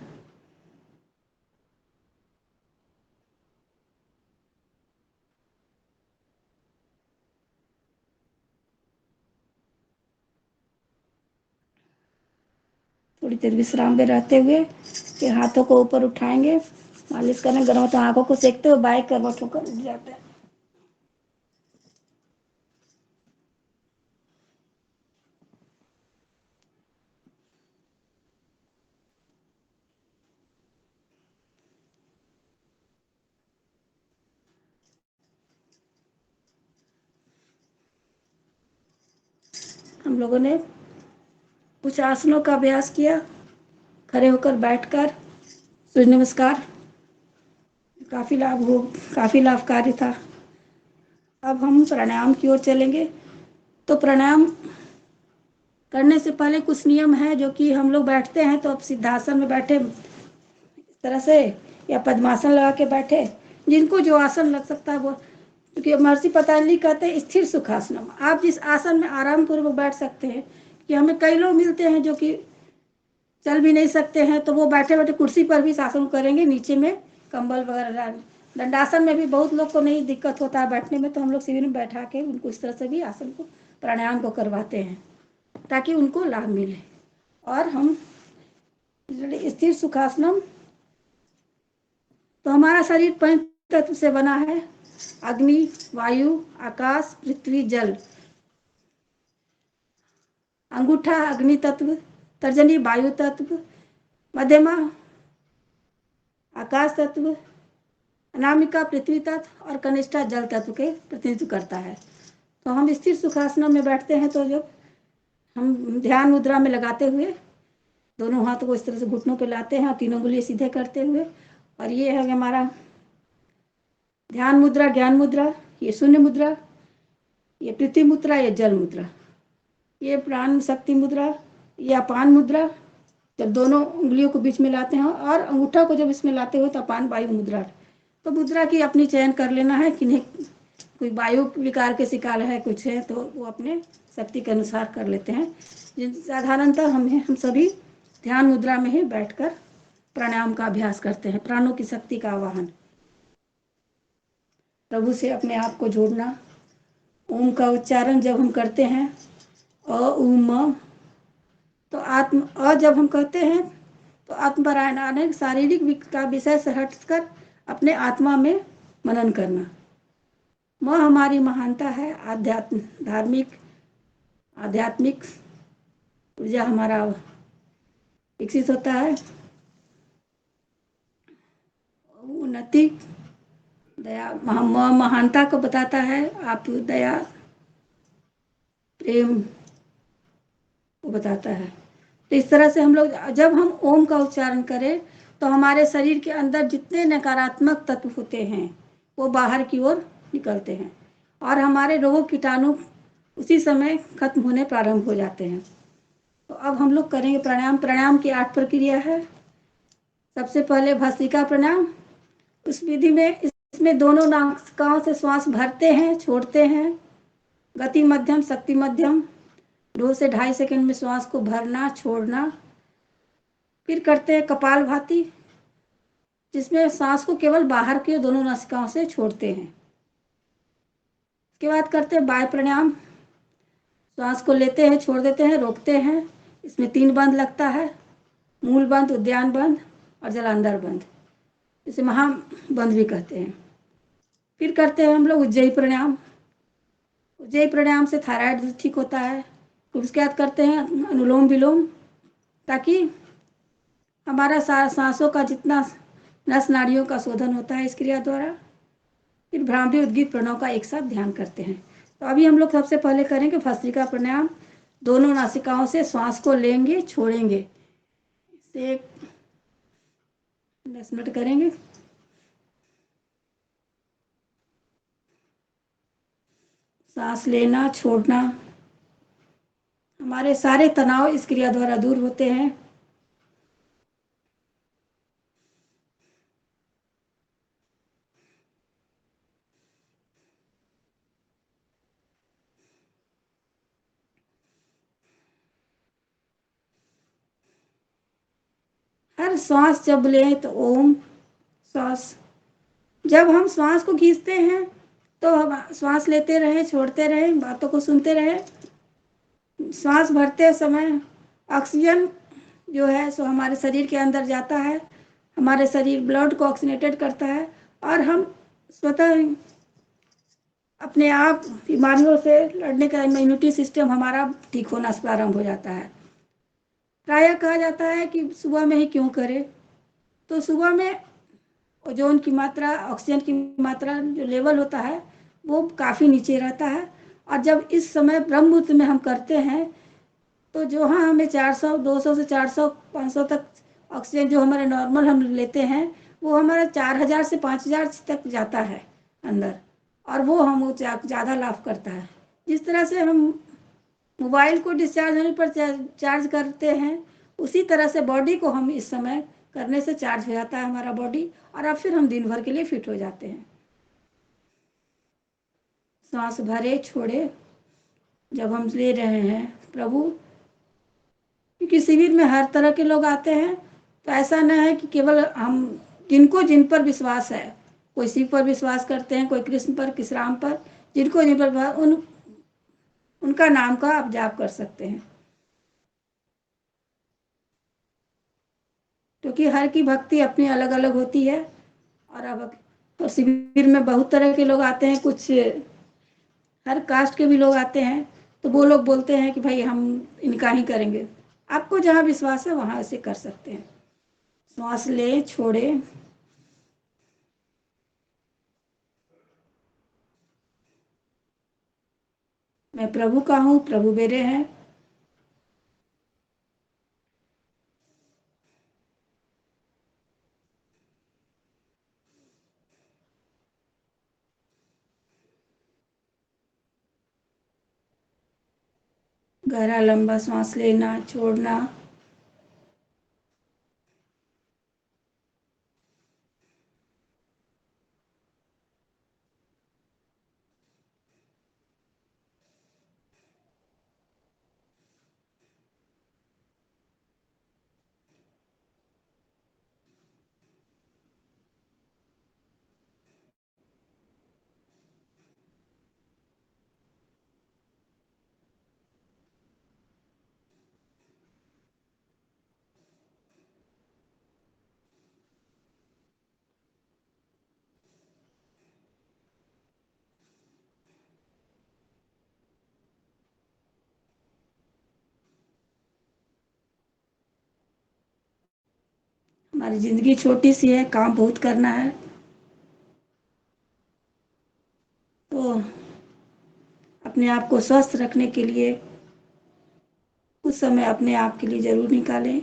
थोड़ी देर विश्राम में रहते हुए फिर हाथों को ऊपर उठाएंगे, मालिश करें। गर्म तो आंखों को सेकते हुए बाएं करवट होकर उठ जाते हैं। हम लोगों ने कुछ आसनों का अभ्यास किया। खड़े होकर, बैठकर, सूर्य नमस्कार, काफी लाभकारी था। अब हम प्राणायाम की ओर चलेंगे। तो प्राणायाम करने से पहले कुछ नियम है जो कि हम लोग बैठते हैं तो अब सिद्धासन में बैठे इस तरह से, या पद्मासन लगा के बैठे, जिनको जो आसन लग सकता है वो। क्योंकि महर्षि पतंजलि कहते हैं स्थिर सुखासनम, आप जिस आसन में आराम पूर्वक बैठ सकते हैं। कि हमें कई लोग मिलते हैं जो कि चल भी नहीं सकते हैं, तो वो बैठे बैठे कुर्सी पर भी आसन करेंगे, नीचे में कंबल वगैरह डाल। दंडासन में भी बहुत लोग को नहीं दिक्कत होता है बैठने में, तो हम लोग शिविर में बैठा के उनको इस तरह से भी आसन को, प्राणायाम को करवाते हैं ताकि उनको लाभ मिले। और हम स्थिर सुखासनम, तो हमारा शरीर पंच तत्व से बना है, अग्नि, वायु, आकाश, पृथ्वी, जल। अंगूठा अग्नि तत्व, तर्जनी वायु तत्व, मध्यमा आकाश तत्व, अनामिका पृथ्वी तत्व और कनिष्ठा जल तत्व के प्रतिनिधित्व करता है। तो हम स्थिर सुखासन में बैठते हैं तो जब हम ध्यान मुद्रा में लगाते हुए दोनों हाथों को इस तरह से घुटनों पे लाते हैं और तीनों उंगली सीधे करते हुए, और ये है हमारा ध्यान मुद्रा, ज्ञान मुद्रा, ये शून्य मुद्रा, ये पृथ्वी मुद्रा, ये जल मुद्रा, ये प्राण शक्ति मुद्रा, ये अपान मुद्रा। जब दोनों उंगलियों को बीच में लाते हैं और अंगूठा को जब इसमें लाते हो तो अपान वायु मुद्रा। तो मुद्रा की अपनी चयन कर लेना है, किन्हें कोई वायु विकार के शिकार है, कुछ है तो वो अपने शक्ति के अनुसार कर लेते हैं। साधारणतः हम सभी ध्यान मुद्रा में ही बैठकर प्राणायाम का अभ्यास करते हैं। प्राणों की शक्ति का आवाहन, प्रभु से अपने आप को जोड़ना। ओम का उच्चारण जब हम करते हैं उम, तो आत्म जब हम कहते हैं तो आत्मपरायण, शारीरिक का विषय से हटकर अपने आत्मा में मनन करना। म हमारी महानता है, आध्यात्मिक ऊर्जा हमारा विकसित होता है। उन्नति, दया, महानता को बताता है, आप दया प्रेम को बताता है। तो इस तरह से हम लोग जब हम ओम का उच्चारण करें तो हमारे शरीर के अंदर जितने नकारात्मक तत्व होते हैं वो बाहर की ओर निकलते हैं और हमारे रोग कीटाणु उसी समय खत्म होने प्रारंभ हो जाते हैं। तो अब हम लोग करेंगे प्राणायाम। प्राणायाम की 8 प्रक्रिया है। सबसे पहले भस्त्रिका प्राणायाम। उस विधि में इसमें दोनों नासिकाओं से श्वास भरते हैं, छोड़ते हैं। गति मध्यम, शक्ति मध्यम। 2 से 2.5 सेकंड में श्वास को भरना, छोड़ना। फिर करते हैं कपालभाति, जिसमें सांस को केवल बाहर की दोनों नासिकाओं से छोड़ते हैं। इसके बाद करते हैं वायु प्राणायाम। श्वास को लेते हैं, छोड़ देते हैं, रोकते हैं। इसमें 3 बंद लगता है, मूल बंद, उद्यान बंद और जलांधर बंद, इसे महाबंद भी कहते हैं। फिर करते हैं हम लोग उज्जयी प्राणायाम। उज्जयी प्राणायाम से थायराइड ठीक होता है। फिर उसके बाद करते हैं अनुलोम विलोम, ताकि हमारा सांसों का जितना नस नाड़ियों का शोधन होता है इस क्रिया द्वारा। फिर भ्रामरी उद्गीत प्रणव का एक साथ ध्यान करते हैं। तो अभी हम लोग सबसे पहले करेंगे भस्त्रिका प्राणायाम। दोनों नासिकाओं से श्वास को लेंगे, छोड़ेंगे। इसे 10 मिनट करेंगे। सांस लेना, छोड़ना, हमारे सारे तनाव इस क्रिया द्वारा दूर होते हैं। हर श्वास जब लें तो ओम श्वास, जब हम श्वास को खींचते हैं तो हम श्वास लेते रहें, छोड़ते रहें, बातों को सुनते रहें। श्वास भरते समय ऑक्सीजन जो है सो हमारे शरीर के अंदर जाता है, हमारे शरीर ब्लड को ऑक्सीनेटेड करता है और हम स्वतः अपने आप बीमारियों से लड़ने का इम्यूनिटी सिस्टम हमारा ठीक होना प्रारंभ हो जाता है। प्रायः कहा जाता है कि सुबह में ही क्यों करें, तो सुबह में ओजोन की मात्रा, ऑक्सीजन की मात्रा जो लेवल होता है वो काफ़ी नीचे रहता है। और जब इस समय ब्रह्म मुहूर्त में हम करते हैं तो जो हमें 400, 200 से 400, 500 तक ऑक्सीजन जो हमारे नॉर्मल हम लेते हैं वो हमारा 4000 से 5000 तक जाता है अंदर, और वो हम ज़्यादा लाभ करता है। जिस तरह से हम मोबाइल को डिस्चार्ज होने पर चार्ज करते हैं, उसी तरह से बॉडी को हम इस समय करने से चार्ज हो जाता है हमारा बॉडी, और अब फिर हम दिन भर के लिए फिट हो जाते हैं। सांस भरे छोड़े जब हम ले रहे हैं प्रभु, क्योंकि शिविर में हर तरह के लोग आते हैं, तो ऐसा न है कि केवल हम जिन पर विश्वास है, कोई शिव पर विश्वास करते हैं, कोई कृष्ण पर, किस राम पर, जिन पर उनका नाम का आप जाप कर सकते हैं, क्योंकि हर की भक्ति अपनी अलग अलग होती है। और अब तो शिविर में बहुत तरह के लोग आते हैं, कुछ हर कास्ट के भी लोग आते हैं, तो वो लोग बोलते हैं कि भाई हम इनका ही करेंगे। आपको जहाँ विश्वास है वहाँ ऐसे कर सकते हैं। श्वास ले छोड़े, मैं प्रभु का हूँ, प्रभु मेरे हैं। गहरा लंबा सांस लेना, छोड़ना। हमारी जिंदगी छोटी सी है, काम बहुत करना है, तो अपने आप को स्वस्थ रखने के लिए कुछ समय अपने आप के लिए जरूर निकालें।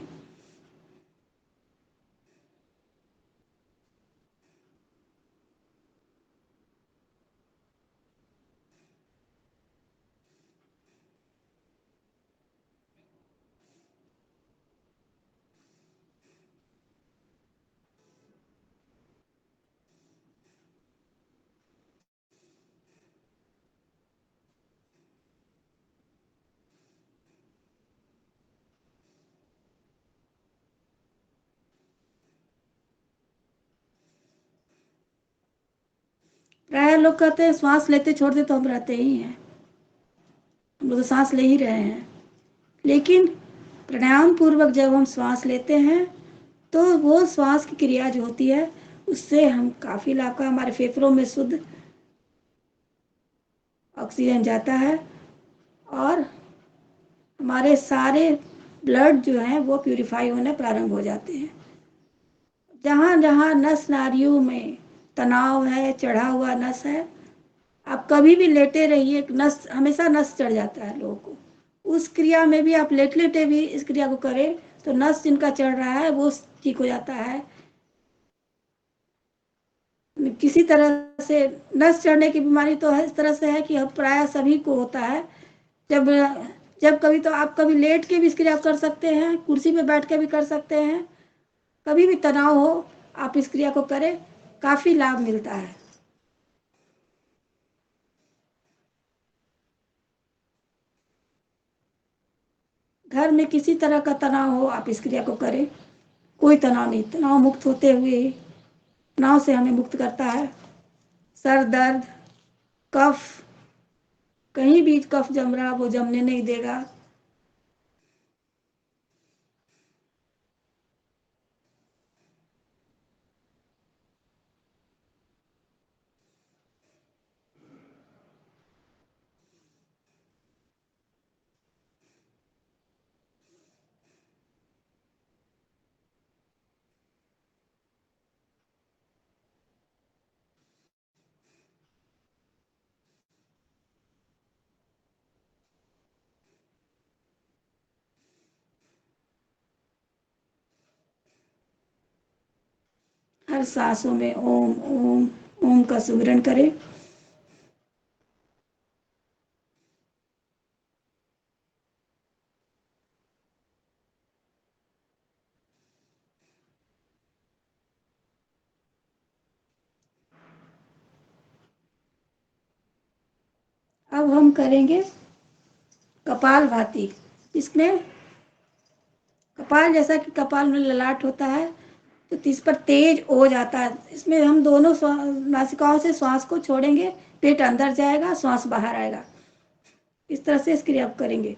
प्राय लोग कहते हैं श्वास लेते छोड़ते तो हम रहते ही हैं, हम लोग तो सांस ले ही रहे हैं, लेकिन प्राणायाम पूर्वक जब हम श्वास लेते हैं तो वो श्वास की क्रिया जो होती है उससे हम काफी लाभ का, हमारे फेफड़ों में शुद्ध ऑक्सीजन जाता है और हमारे सारे ब्लड जो हैं वो प्यूरिफाई होने प्रारंभ हो जाते हैं। जहाँ जहाँ नस नारियों में तनाव है, चढ़ा हुआ नस है, आप कभी भी लेटे रहिए, नस हमेशा नस चढ़ जाता है लोगों को, उस क्रिया में भी आप लेट लेटे भी इस क्रिया को करें तो नस जिनका चढ़ रहा है वो ठीक हो जाता है। किसी तरह से नस चढ़ने की बीमारी तो इस तरह से है कि अब प्राय सभी को होता है। जब जब कभी तो आप कभी लेट के भी इस क्रिया कर सकते हैं, कुर्सी पे बैठ के भी कर सकते हैं, कभी भी तनाव हो आप इस क्रिया को करें, काफी लाभ मिलता है। घर में किसी तरह का तनाव हो आप इस क्रिया को करें, कोई तनाव नहीं, तनाव मुक्त होते हुए तनाव से हमें मुक्त करता है। सर दर्द, कफ, कहीं भी कफ जम रहा वो जमने नहीं देगा। हर सांसों में ओम ओम ओम का सुमिरन करें। अब हम करेंगे कपालभाति। इसमें कपाल, जैसा कि कपाल में ललाट होता है तो इस पर तेज हो जाता है। इसमें हम दोनों नासिकाओं से श्वास को छोड़ेंगे, पेट अंदर जाएगा, श्वास बाहर आएगा। इस तरह से इस क्रिया को करेंगे।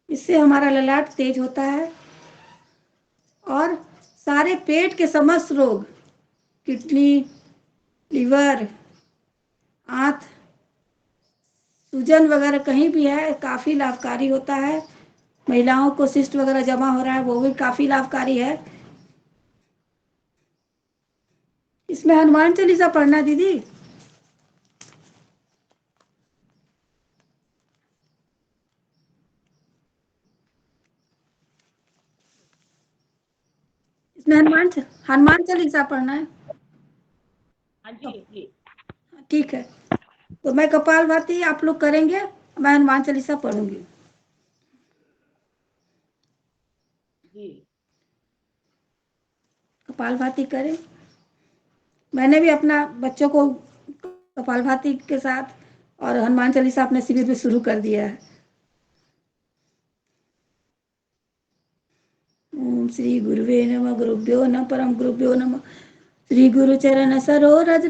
इससे हमारा ललाट तेज होता है और सारे पेट के समस्त रोग, किडनी, लीवर, आंत, सूजन वगैरह कहीं भी है, काफी लाभकारी होता है। महिलाओं को सिस्ट वगैरह जमा हो रहा है, वो भी काफी लाभकारी है। इसमें हनुमान चालीसा पढ़ना दीदी। इसमें हनुमान चालीसा पढ़ना है। हाँ जी। ठीक है, तो मैं कपालभाति आप लोग करेंगे, मैं हनुमान चालीसा पढ़ूंगी। जी। कपालभाति करें। मैंने भी अपना बच्चों को कपालभाति के साथ और हनुमान चालीसा अपने शिविर में शुरू कर दिया है। ओम श्री गुरुवे नमः। गुरुभ्यो नमः। परम गुरुभ्यो नमः। श्री गुरु चरण सरोज रज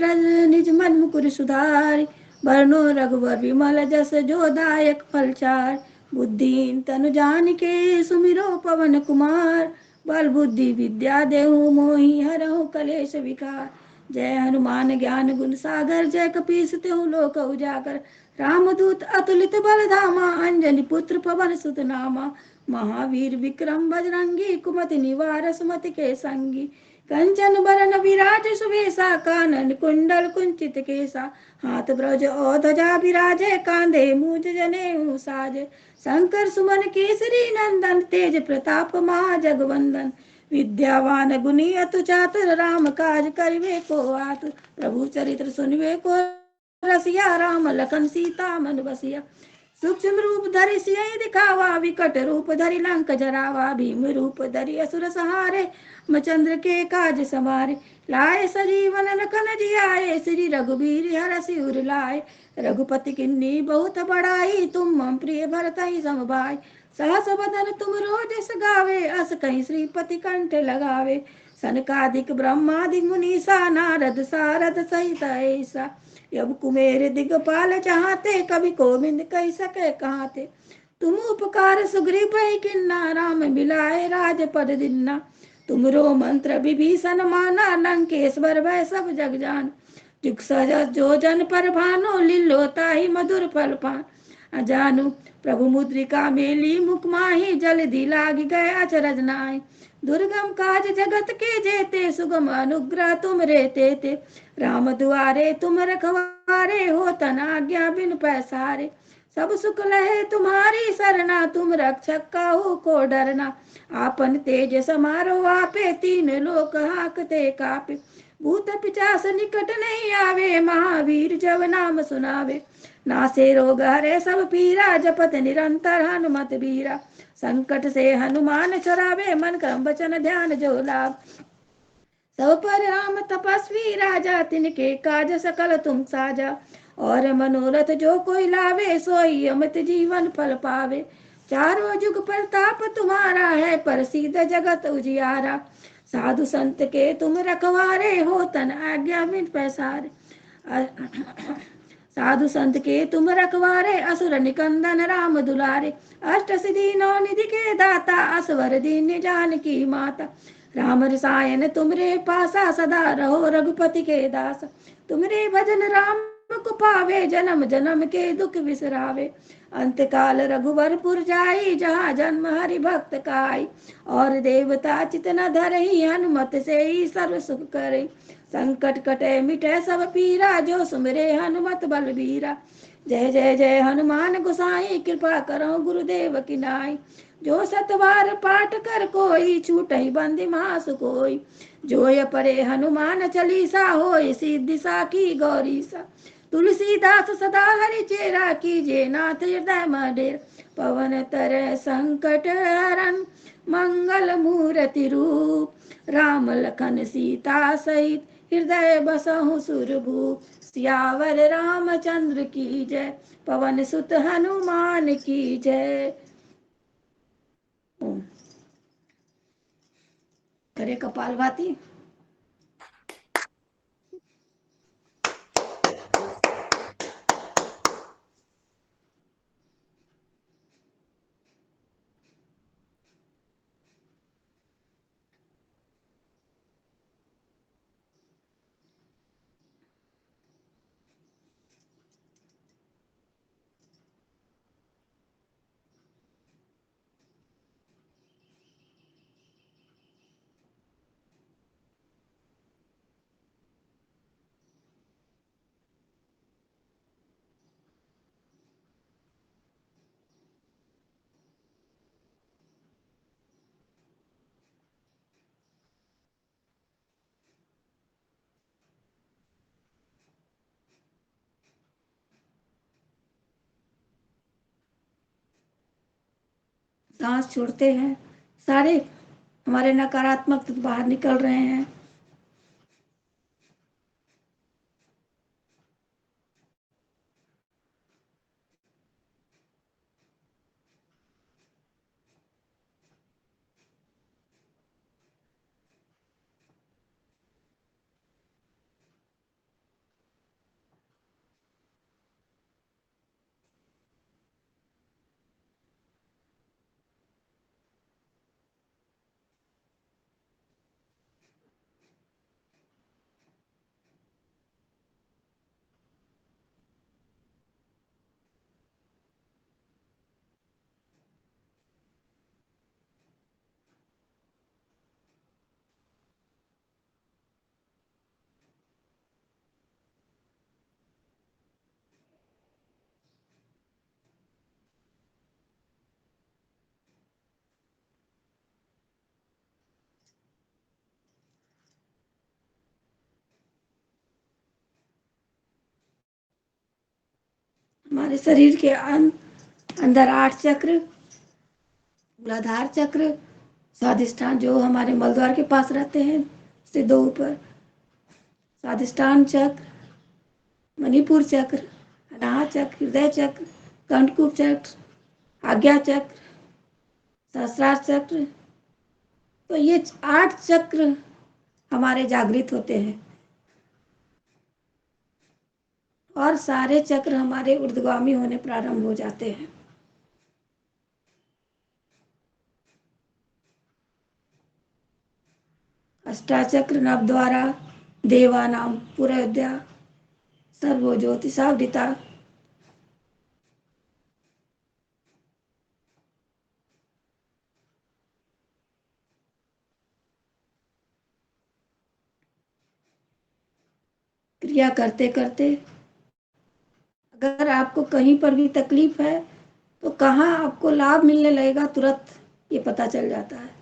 निज मन मुकुर सुधारि। बरनो रघुवर विमल जस जो दायक फलचार। बुद्धिहीन तनु जानिके सुमिरो पवन कुमार। बल बुद्धि विद्या देहु मोहि हरहु कलेश विकार। जय हनुमान ज्ञान गुण सागर। जय कपीस तेहु लोक उजागर। रामदूत अतुलित बल धामा। अंजनी पुत्र पवन सुत नामा। महावीर विक्रम बजरंगी। कुमति निवार सुमति के संगी। कंचन बरन विराज सुबेसा। कानन कुंडल कुंचित केसा। हाथ ब्रज और ध्वजा विराजे। कांधे मूज जनेऊ साजे। शंकर सुमन केसरी नंदन। तेज प्रताप महाजगवंदन। विद्यावान गुणी अतु चातुर। राम काज करिबे को आतुर। प्रभु चरित्र सुनिबे को रसिया। राम लखन सीता मन बसिया। सूक्ष्म रूप धरि सियहि दिखावा। विकट रूप धरि लंक जरावा। भीम रूप धरि असुर सहारे। रामचंद्र के काज सवारे। लाए सजीवन लखन जियाए। श्री रघुबीर हरषि उर लाए। रघुपति किन्नी बहुत बड़ाई। तुम मम प्रिय भरतहि सम भाई। सहस बदन तुम रोजस गावे। अस कहीं श्रीपति कंठ लगावे। सनकादिक ब्रह्मादिक मुनीसा। नारद सारद सहित ऐसा। अब कुमेर दिगपाल चाहते। कवि कोविंद कह सके कहाते। तुम उपकार सुग्रीव किन्ना। राम मिलाए राजपद दिन्ना। तुमरो मंत्र विभीषण माना। लंकेश्वर भय सब जग जान। जुग सहज जो जन पर भानो। लीलो ताहि मधुर फल पान। अजानु प्रभु मुद्रिका मेली। मुख माहि जल्दी लाग गए अचरज नाहि। दुर्गम काज जगत के जेते। सुगम अनुग्रह तुम रे तेते। राम दुआरे तुम रखवारे। हो तना आज्ञा बिन पैसारे। सब सुख लहे तुम्हारी सरना। तुम रक्षक काहू को डरना। आपन तेज समारो आपे। तीन लोक हाकते कापे। भूत पिचास निकट नहीं आवे। महावीर जब नाम सुनावे। नासे रोग हरे सब पीरा। जपत निरंतर हनुमत बीरा। संकट से हनुमान छुड़ावे। मन क्रम वचन ध्यान जो लाभ। सब पर राम तपस्वी राजा। तिनके काज सकल तुम साजा। और मनोरथ जो कोई लावे। सोई अमित जीवन फल पावे। चारों जुग प्रताप तुम्हारा है। प्रसिद्ध जगत उजियारा। साधु संत के तुम रखवारे। हो तन आज्ञा बिन पैसारे। साधु संत के तुम रखवारे। असुर निकंदन राम दुलारे। अष्ट सिद्धि नौ निधि के दाता। असवर दीन जानकी माता। राम रसायन तुमरे पासा। सदा रहो रघुपति के दास। तुमरे भजन राम को पावे। जन्म जन्म के दुख बिसरावे। अंत काल रघुवरपुर जाई। जहाँ जन्म हरि भक्त काई। और देवता चित न धरहि। हनुमत से ही सर्व सुख करे। संकट कटे मिटे सब पीरा। जो सुमिरे हनुमत बलबीरा। जय जय जय हनुमान गोसाई। कृपा करो गुरुदेव की नाई। जो सतवार पाठ कर कोई। छूटहि बंदी मास कोई। जो ये परे हनुमान चालीसा। होय सिद्धि साखी गौरीसा। तुलसीदास सदा हरि चेरा कीजे नाथ हृदय मडेर पवन तरह संकट हरन मंगल मूर्ति रूप राम लखन सीता सहित हृदय बसहु सुरभूप सियावर रामचंद्र की जय पवन सुत हनुमान की जय। ओम। करे कपालभाति। सांस छोड़ते हैं, सारे हमारे नकारात्मक तत्व बाहर निकल रहे हैं। हमारे शरीर के अंदर 8 चक्र, मूलाधार चक्र, स्वादिष्ठान जो हमारे मलद्वार के पास रहते हैं से 2 ऊपर, स्वादिष्ठान चक्र, मणिपुर चक्र, अनाहत चक्र, हृदय चक्र, कंठकूप चक्र, आज्ञा चक्र, सहस्रार चक्र। तो ये 8 चक्र हमारे जागृत होते हैं और सारे चक्र हमारे ऊर्ध्वगामी होने प्रारंभ हो जाते हैं। अष्टाचक्र नवद्वारा देवानाम पुरोद्या सर्वो ज्योतिषावृता। क्रिया करते करते अगर आपको कहीं पर भी तकलीफ है तो कहाँ आपको लाभ मिलने लगेगा तुरंत ये पता चल जाता है।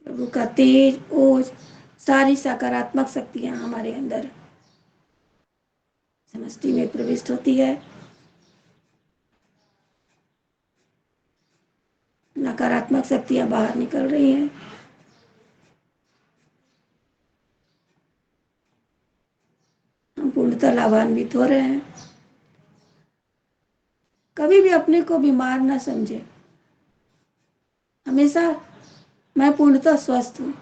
प्रभु का तेज ओज सारी सकारात्मक शक्तियां हमारे अंदर समष्टि में प्रविष्ट होती है। नकारात्मक शक्तियां बाहर निकल रही हैं। लाभान्वित हो रहे हैं। कभी भी अपने को बीमार न समझे। हमेशा मैं पूर्णतः स्वस्थ हूँ,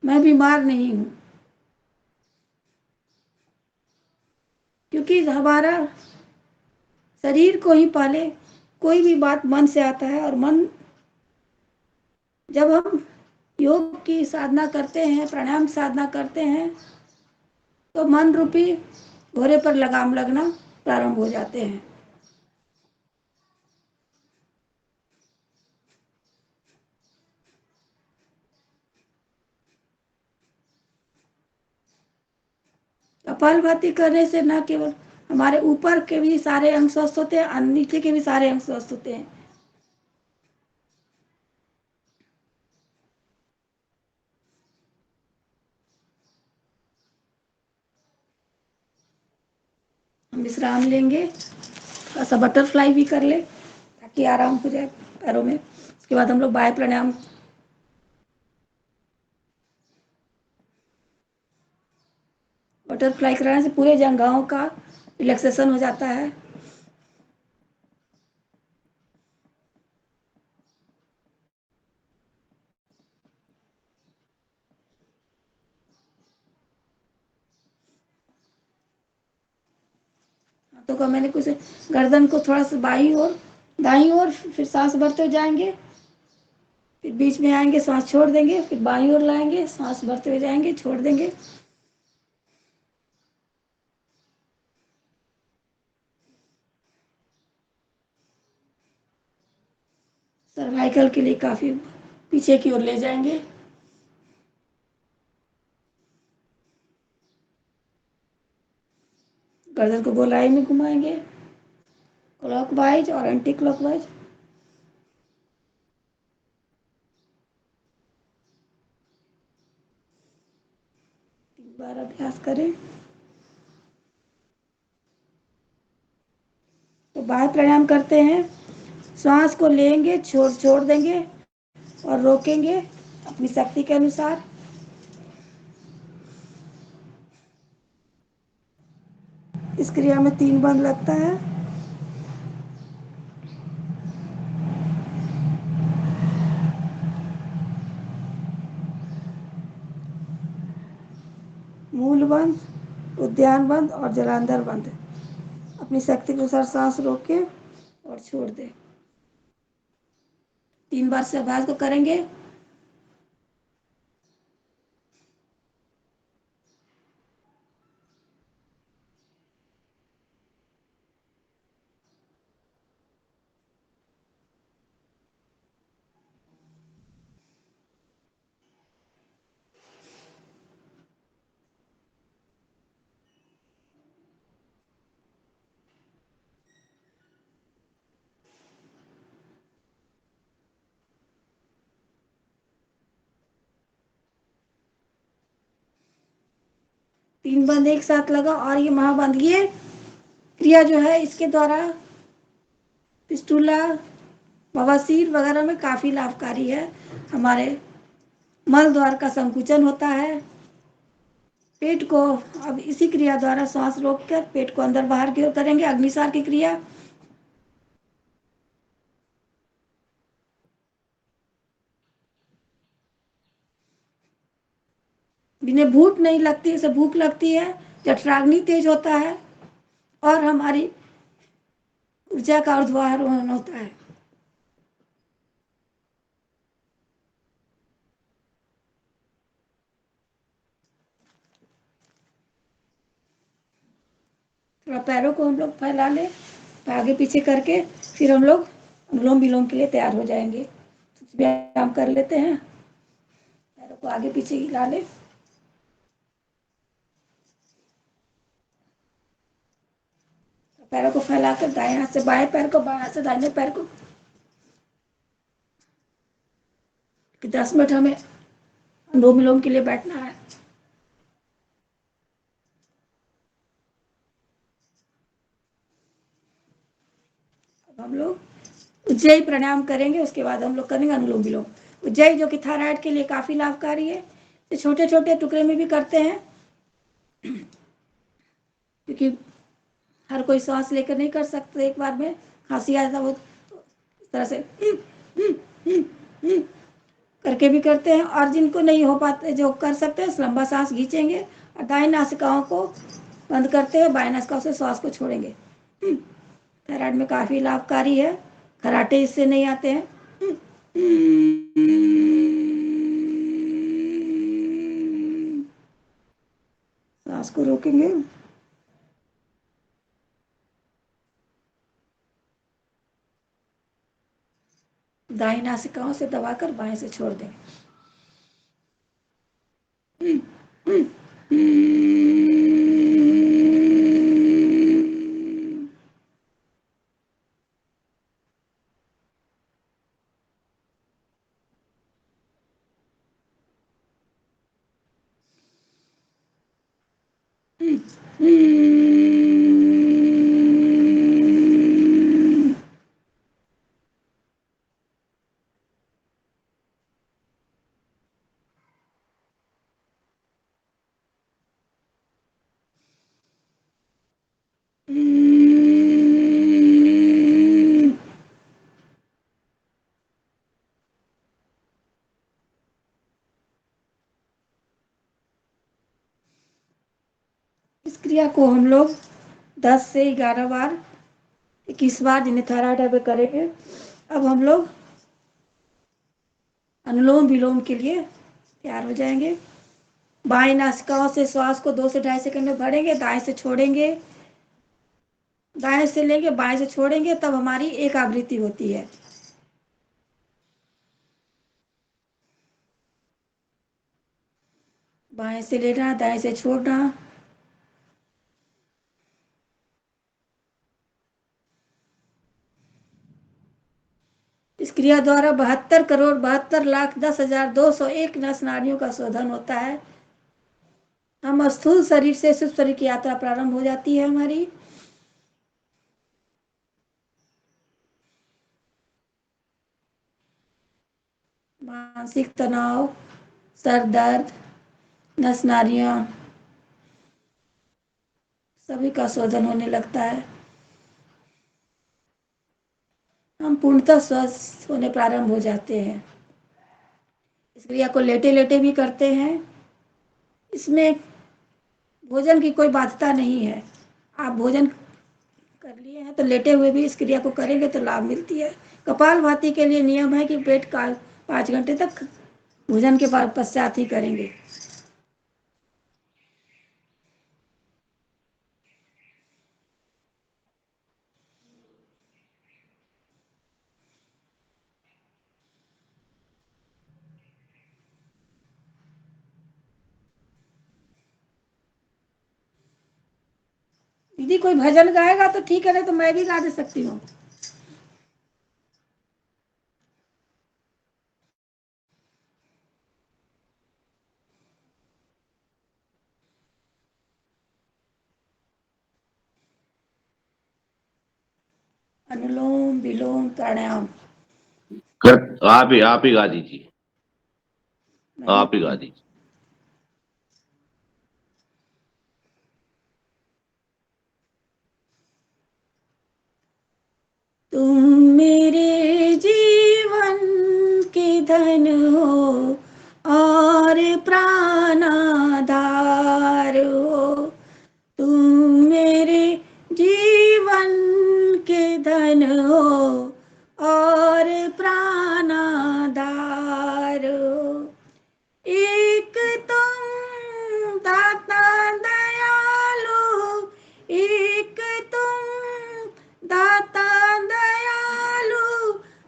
मैं बीमार नहीं हूँ, क्योंकि हमारा शरीर को ही पहले कोई भी बात मन से आता है, और मन जब हम योग की साधना करते हैं, प्राणायाम साधना करते हैं, तो मन रूपी घोड़े पर लगाम लगना प्रारंभ हो जाते हैं। कपालभाति करने से न केवल हमारे ऊपर के भी सारे अंग स्वस्थ होते हैं, नीचे के भी सारे अंग स्वस्थ होते हैं। हम विश्राम लेंगे, थोड़ा सा बटरफ्लाई भी कर ले ताकि आराम हो जाए पैरों में। उसके बाद हम लोग बाह्य प्राणायाम, बटरफ्लाई कराने से पूरे जंघाओं का रिलैक्सेशन हो जाता है। हाथों का मैंने कुछ गर्दन को थोड़ा सा बाईं ओर, दाईं ओर, फिर सांस भरते हुए जाएंगे, फिर बीच में आएंगे, सांस छोड़ देंगे, फिर बाईं ओर लाएंगे, सांस भरते हुए जाएंगे, छोड़ देंगे। सर्वाइकल के लिए काफी पीछे की ओर ले जाएंगे। गर्दन को गोलाई में घुमाएंगे, क्लॉकवाइज और एंटी क्लॉकवाइज। 3 बार अभ्यास करें। तो बाह्य प्राणायाम करते हैं, श्वास को लेंगे, छोड़ देंगे और रोकेंगे अपनी शक्ति के अनुसार। इस क्रिया में 3 बंद लगता है। मूल बंद, उद्यान बंद और जलांधर बंद। अपनी शक्ति के अनुसार सांस रोके और छोड़ दे। 3 बार से अभ्यास को करेंगे। तीन बंद एक साथ लगा और ये महाबंद। ये क्रिया जो है इसके द्वारा फिस्टुला, बवासीर वगैरह में काफी लाभकारी है। हमारे मल द्वार का संकुचन होता है। पेट को अब इसी क्रिया द्वारा श्वास रोककर पेट को अंदर बाहर की ओर करेंगे, अग्निसार की क्रिया। जिन्हें भूख नहीं लगती, उसे भूख लगती है, जठराग्नि तेज होता है और हमारी ऊर्जा का ऊर्ध्वारोहण होता है। थोड़ा पैरों को हम लोग फैला ले, आगे पीछे करके, फिर हम लोग अनुलोम विलोम के लिए तैयार हो जाएंगे। व्यायाम कर लेते हैं। पैरों को आगे पीछे हिला ले। पैरों को फैलाकर दाएं हाथ से बाएं पैर को, बाएं हाथ से दाहिने पैर को। 10 मिनट हमें अनुलोम विलोम के लिए बैठना है। अब हम लोग उज्जयी प्राणायाम करेंगे, उसके बाद हम लोग करेंगे अनुलोम विलोम। उज्जयी जो कि थायराइड के लिए काफी लाभकारी है। छोटे छोटे टुकड़े में भी करते हैं, क्योंकि हर कोई सांस लेकर नहीं कर सकते एक बार में। खांसी आया था वो इस तरह से करके भी करते हैं। और जिनको नहीं हो पाते, जो कर सकते हैं, लंबा सांस खींचेंगे और दाएं नासिकाओं को बंद करते हुए बाएं नासिकाओं से श्वास को छोड़ेंगे। थायराइड में काफी लाभकारी है, खराटे इससे नहीं आते हैं। सांस को रोकेंगे, दाएं नासिकाओं से दबाकर बाएं से छोड़ देंगे। इस क्रिया को हम लोग 10 से 11 बार, 21 बार जिन्हें थायराइड है वे करेंगे। अब हम लोग अनुलोम विलोम के लिए तैयार हो जाएंगे। बाएं नासिकाओं से श्वास को 2 से 2.5 सेकंड में भरेंगे, दाएं से छोड़ेंगे, दाएं से लेंगे, बाएं से छोड़ेंगे, तब हमारी एक आवृत्ति होती है। बाएं से लेना, दाएं से छोड़ना। इस क्रिया द्वारा 72,72,10,201 नस नाड़ियों का शोधन होता है। हम स्थूल शरीर से सूक्ष्म शरीर की यात्रा प्रारंभ हो जाती है हमारी। मानसिक तनाव, सर दर्द, नस नाड़ियां, सभी का शोधन होने लगता है। हम पूर्णतः स्वस्थ होने प्रारंभ हो जाते हैं। इस क्रिया को लेटे लेटे भी करते हैं। इसमें भोजन की कोई बाध्यता नहीं है। आप भोजन कर लिए हैं तो लेटे हुए भी इस क्रिया को करेंगे तो लाभ मिलती है। कपालभाति के लिए नियम है कि पेट का 5 घंटे तक भोजन के बाद पश्चात ही करेंगे। दीदी कोई भजन गाएगा तो ठीक है, नहीं तो मैं भी गा दे सकती हूँ। अनुलोम विलोम प्राणायाम आप ही गा दीजिए, आप ही गा दीजिए। तुम मेरे जीवन के धन हो और प्राणाधार हो। तुम मेरे जीवन के धन हो और प्राणाधार हो। एक तुम दाता दयालु, एक तुम दाता दयालु,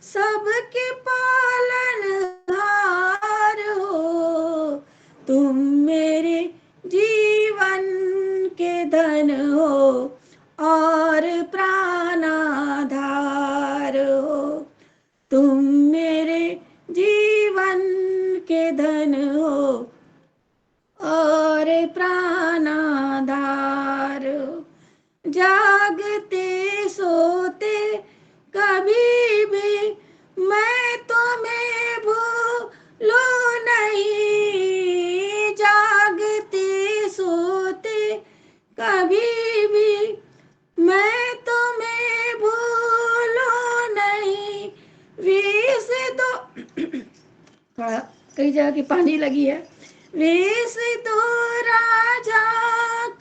सबके पालनहार हो। तुम मेरे जीवन के धन हो और प्राणाधार हो। तुम मेरे जीवन के धन हो और प्राणाधार हो। जागते सोते कभी भी मैं तुम्हें भूलूं नहीं। थोड़ा कई जगह की पानी लगी है। वेश तो राजा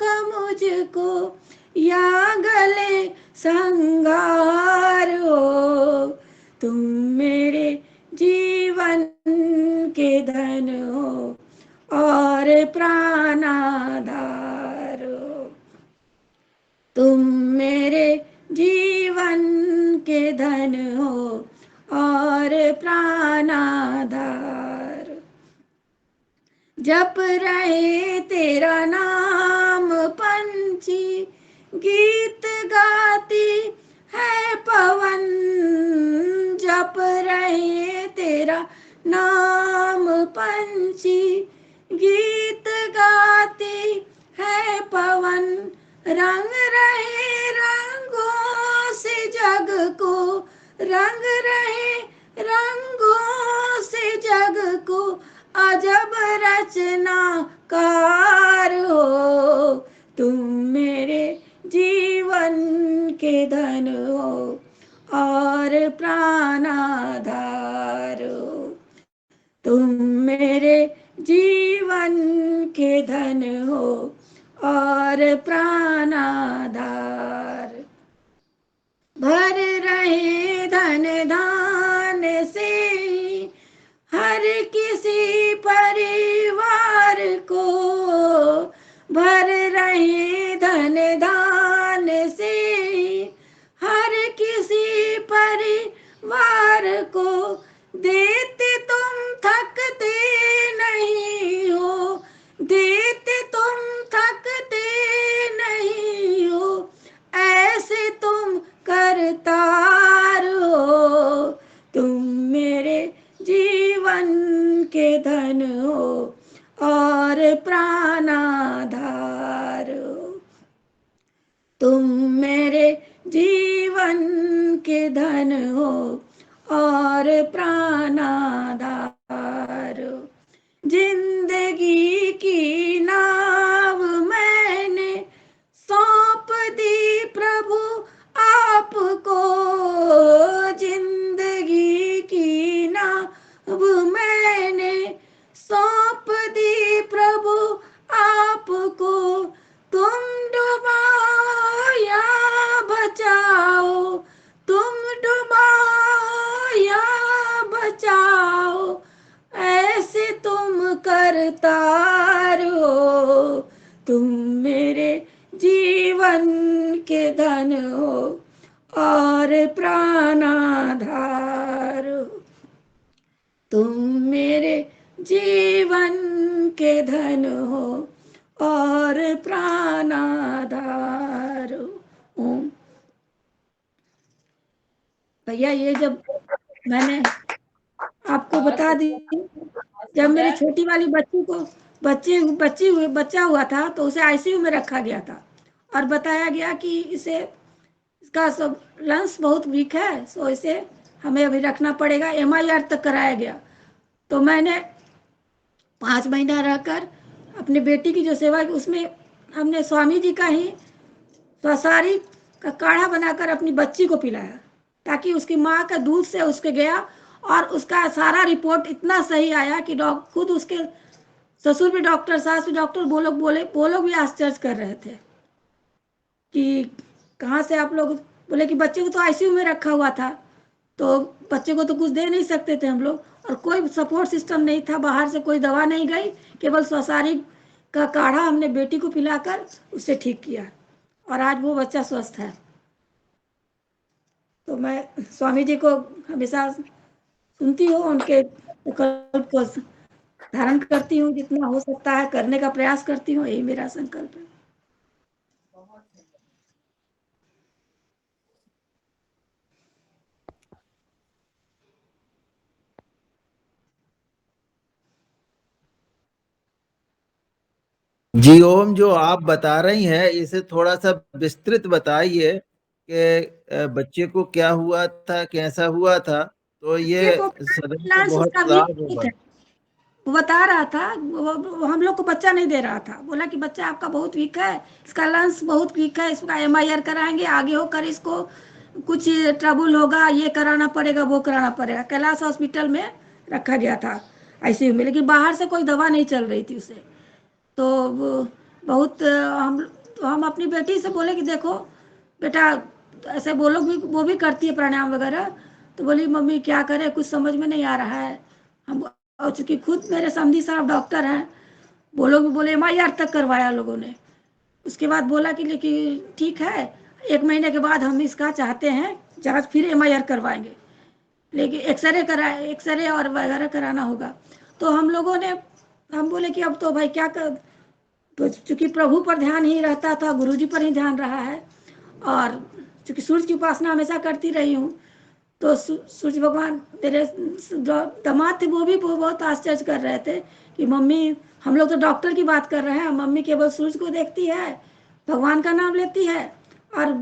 का मुझको या गले संगार हो, तुम मेरे जीवन के धन हो और प्राणाधार हो, तुम मेरे जीवन के धन हो और प्राणाधार, जप रहे तेरा नाम पंछी, गीत गाती है पवन, जप रहे तेरा नाम पंछी, गीत गाती है पवन, रंग रहे रंगों से जग को, रंग रहे रंगों से जग को, अजब रचनाकार हो, तुम मेरे जीवन के धन हो और प्राणाधार हो, तुम मेरे जीवन के धन हो और प्राणाधार, भर रहे धन दान से हर किसी परिवार को, भर रहे धन दान से हर किसी परिवार को, देते तुम थकते नहीं हो, देते तुम थकते नहीं हो, ऐसे तुम करतार हो, तुम मेरे जीवन के धन हो और प्राणाधार हो, तुम मेरे जीवन के धन हो और प्राणाधार हो, जिंदगी की नाव मैंने सौंप दी प्रभु आपको, जिंदगी की नाव मैंने सौंप दी प्रभु आपको, तुम डुबाओ या बचाओ, तुम डुबाओ या बचाओ, ऐसे तुम करतार हो, तुम मेरे जीवन के धन हो और प्राणाधार हो, तुम मेरे जीवन के धन हो और प्राणाधार हो। भैया ये जब मैंने आपको बता दी, जब मेरी छोटी वाली बच्ची को बच्चा हुआ था तो उसे आईसीयू में रखा गया था और बताया गया कि इसका सब लंग्स बहुत वीक है, सो इसे हमें अभी रखना पड़ेगा। MIR तक कराया गया। तो मैंने 5 महीना रहकर अपनी बेटी की जो सेवा की, उसमें हमने स्वामी जी का ही स्वसारी का काढ़ा बनाकर अपनी बच्ची को पिलाया, ताकि उसकी माँ का दूध से उसके गया और उसका सारा रिपोर्ट इतना सही आया कि खुद उसके ससुर भी डॉक्टर, सास भी डॉक्टर, वो लोग भी आश्चर्य कर रहे थे कि कहाँ से आप लोग। बोले कि बच्चे को तो आईसीयू में रखा हुआ था, तो बच्चे को तो कुछ दे नहीं सकते थे हम लोग, और कोई सपोर्ट सिस्टम नहीं था, बाहर से कोई दवा नहीं गई, केवल स्वसारी का काढ़ा हमने बेटी को पिलाकर उसे ठीक किया और आज वो बच्चा स्वस्थ है। तो मैं स्वामी जी को हमेशा सुनती हूँ, उनके संकल्प को धारण करती हूँ, जितना हो सकता है करने का प्रयास करती हूँ, यही मेरा संकल्प है। जी ओम, जो आप बता रही हैं इसे थोड़ा सा विस्तृत बताइए कि बच्चे को क्या हुआ था, कैसा हुआ था, तो ये सदन को बहुत लाभ होगा। वो बता रहा था, वो हम लोग को बच्चा नहीं दे रहा था, बोला कि बच्चा आपका बहुत वीक है, इसका लंग्स बहुत वीक है, इसका MIR कराएंगे, आगे होकर इसको कुछ ट्रबल होगा, ये कराना पड़ेगा, वो कराना पड़ेगा। कैलाश हॉस्पिटल में रखा गया था। आईसीयू में, लेकिन बाहर से कोई दवा नहीं चल रही थी उसे। तो बहुत हम अपनी बेटी से बोले कि देखो बेटा, ऐसे बोलो भी, वो भी करती है प्राणायाम वगैरह। तो बोली मम्मी क्या करें, कुछ समझ में नहीं आ रहा है। हम, और चूंकि खुद मेरे समधी साहब डॉक्टर हैं, वो लोग भी बोले MIR तक करवाया लोगों ने। उसके बाद बोला कि लेकिन ठीक है, 1 महीने के बाद हम इसका चाहते हैं जांच, फिर MIR करवाएंगे, लेकिन एक्सरे और वगैरह कराना होगा। तो हम लोगों ने, हम बोले कि अब तो भाई क्या कर, तो चूंकि प्रभु पर ध्यान ही रहता था, गुरुजी पर ही ध्यान रहा है, और चूंकि सूर्य की उपासना हमेशा करती रही हूँ, तो सूर्य भगवान, मेरे जो दामाद थे वो भी बहुत आश्चर्य कर रहे थे कि मम्मी, हम लोग तो डॉक्टर की बात कर रहे हैं, मम्मी केवल सूर्य को देखती है, भगवान का नाम लेती है। और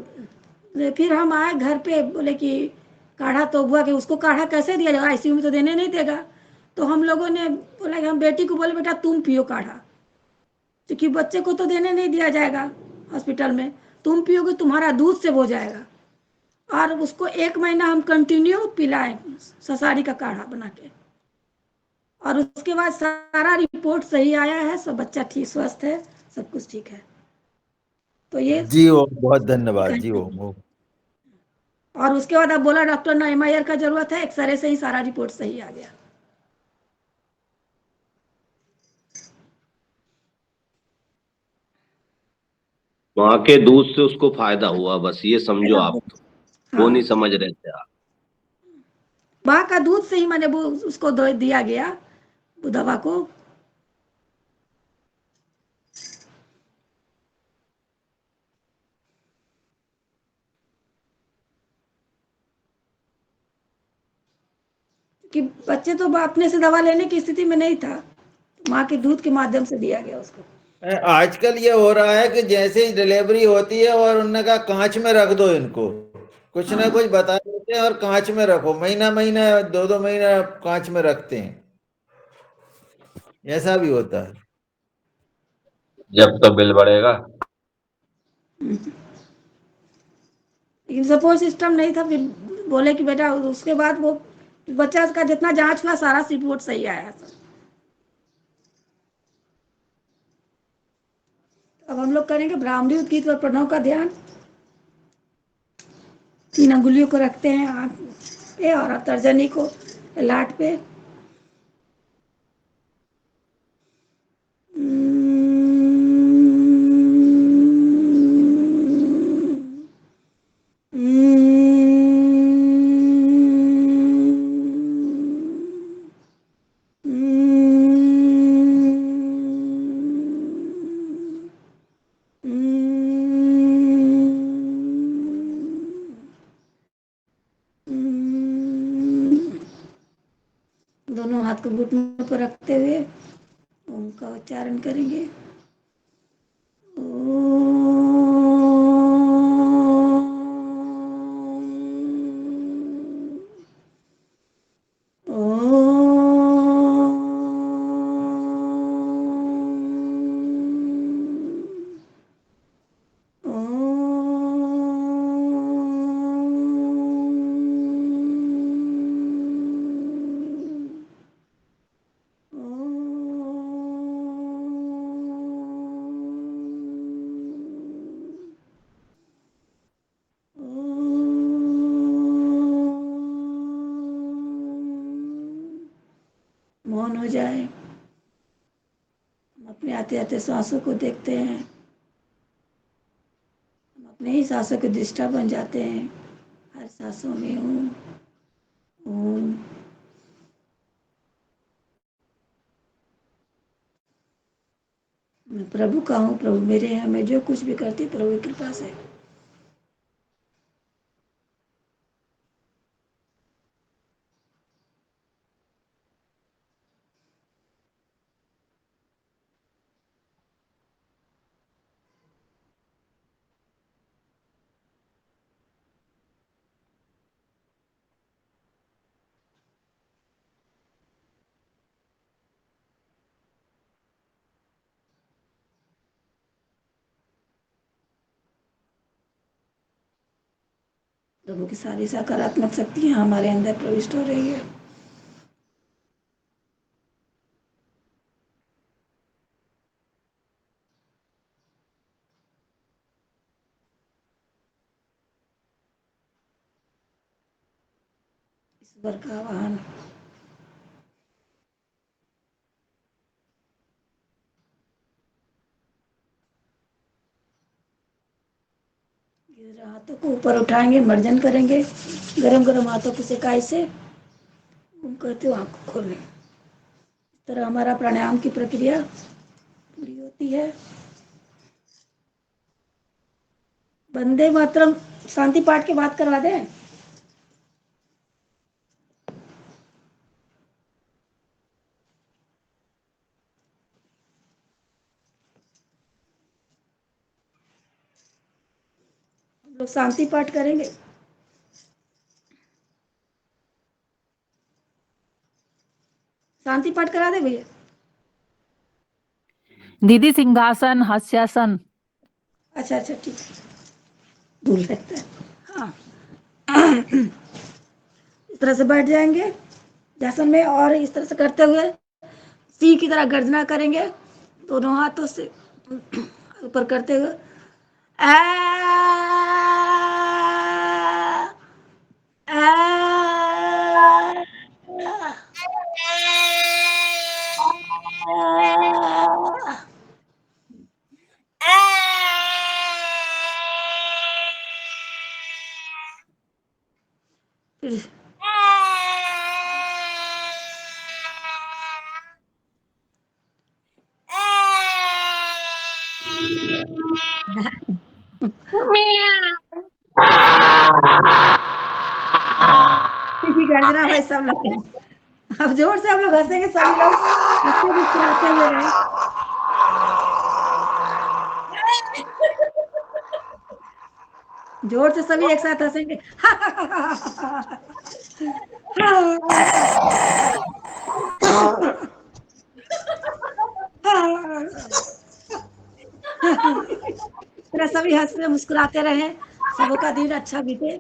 फिर हम आए घर पे, बोले कि काढ़ा तो हुआ कि उसको काढ़ा कैसे दिया जाएगा, ICU में तो देने नहीं देगा। तो हम लोगों ने बोला कि हम बेटी को बोले बेटा तुम पियो काढ़ा, क्योंकि बच्चे को तो देने नहीं दिया जाएगा हॉस्पिटल में, तुम पियोगे तुम्हारा दूध से हो जाएगा। और उसको 1 महीना हम कंटिन्यू पिलाए ससारी का काढ़ा बना के, और उसके बाद सारा रिपोर्ट सही आया है, सब बच्चा ठीक स्वस्थ है, सब कुछ ठीक है। तो ये जी ओम, बहुत धन्यवाद जी ओम। और उसके बाद अब बोला डॉक्टर ना MIR का जरूरत है, एक्सरे से ही सारा रिपोर्ट सही आ गया। वहां के दूध से उसको फायदा हुआ, बस ये समझो आप। वो नहीं हाँ, समझ रहे थे आप। वहाँ का दूध से ही मैंने वो उसको दिया गया वो दवा को। कि बच्चे तो अपने से दवा लेने की स्थिति में नहीं था, माँ के दूध के माध्यम से दिया गया उसको। आजकल ये हो रहा है कि जैसे ही डिलीवरी होती है और उन्होंने कहा कांच में रख दो इनको, कुछ ना कुछ बता देते हैं और कांच में रखो, महीना महीना 2-2 महीना कांच में रखते हैं, ऐसा भी होता है। जब तो बिल बढ़ेगा। लेकिन सपोर्ट सिस्टम नहीं था, फिर बोले कि बेटा, उसके बाद वो बच्चा का जितना जांच हुआ सारा रिपोर्ट सही आया। अब हम लोग करेंगे ब्राह्मणी उद्गीत और प्रणव का ध्यान। 3 अंगुलियों को रखते हैं आँख पे और तर्जनी को लाट पे। दोनों हाथ को घुटनों पर रखते हुए ओम का उच्चारण करेंगे। मौन हो जाए, हम अपने आते आते सांसों को देखते हैं, हम अपने ही सांसों के दृष्टा बन जाते हैं। हर सांसों में ओम ओम। मैं प्रभु का हूँ, प्रभु मेरे हैं, मैं जो कुछ भी करती प्रभु की कृपा से। प्रभु की सारी सकारात्मक शक्तियाँ हमारे अंदर प्रविष्ट हो रही है। ईश्वर का वाहन। हाथों को ऊपर उठाएंगे, मर्जन करेंगे, गरम गरम हाथों की सेकाई से ओम करते हुए आंख खोलें। इस तरह हमारा प्राणायाम की प्रक्रिया पूरी होती है। वंदे मातरम शांति पाठ के बाद करवा दें। हम लोग शांति पाठ करेंगे। शांति पाठ करा दे भैया। दीदी सिंहासन हास्यासन। अच्छा अच्छा ठीक है, भूल सकते हैं। हाँ इस तरह से बैठ जाएंगे ध्यान में, और इस तरह से करते हुए सिंह की तरह गर्जना करेंगे, दोनों हाथों से ऊपर करते हुए आ, फिर की गर्जना भाई सब लोग। अब जोर से हम लोग हंसेंगे, सभी लोग हंसते मुस्कुराते हुए रहे। जोर से सभी एक साथ हंसेंगे। तरह सभी हंसते मुस्कुराते रहे, सबों का दिन अच्छा बीते।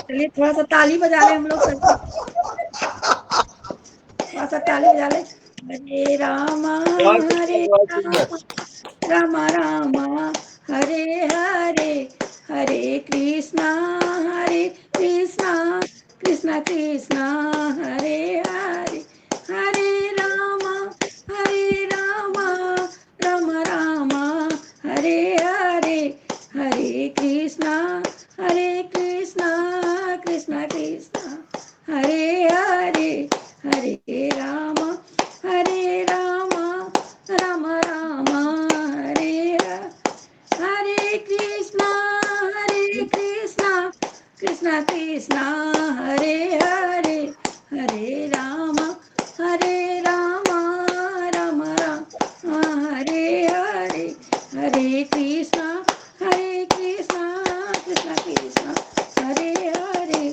चलिए थोड़ा सा ताली बजा ले हम लोग सबको, थोड़ा सा ताली बजा ले। हरे रामा रामा रामा हरे हरे, हरे कृष्णा कृष्णा कृष्णा हरे हरे, हरे रामा राम रामा हरे हरे, हरे कृष्णा कृष्णा कृष्णा हरे हरे, हरे रामा राम रामा हरे हरे कृष्णा कृष्णा कृष्णा हरे हरे, हरे रामा राम हरे हरे, हरे कृष्णा कृष्णा कृष्णा हरे हरे।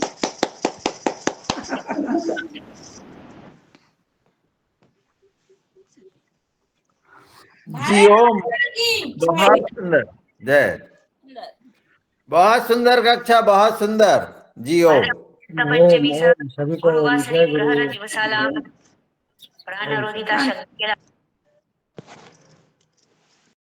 जी ओम। बहुत सुंदर, जय। बहुत सुंदर कक्षा, बहुत सुंदर। जी ओम। सभी को जय गुरु। हाँ।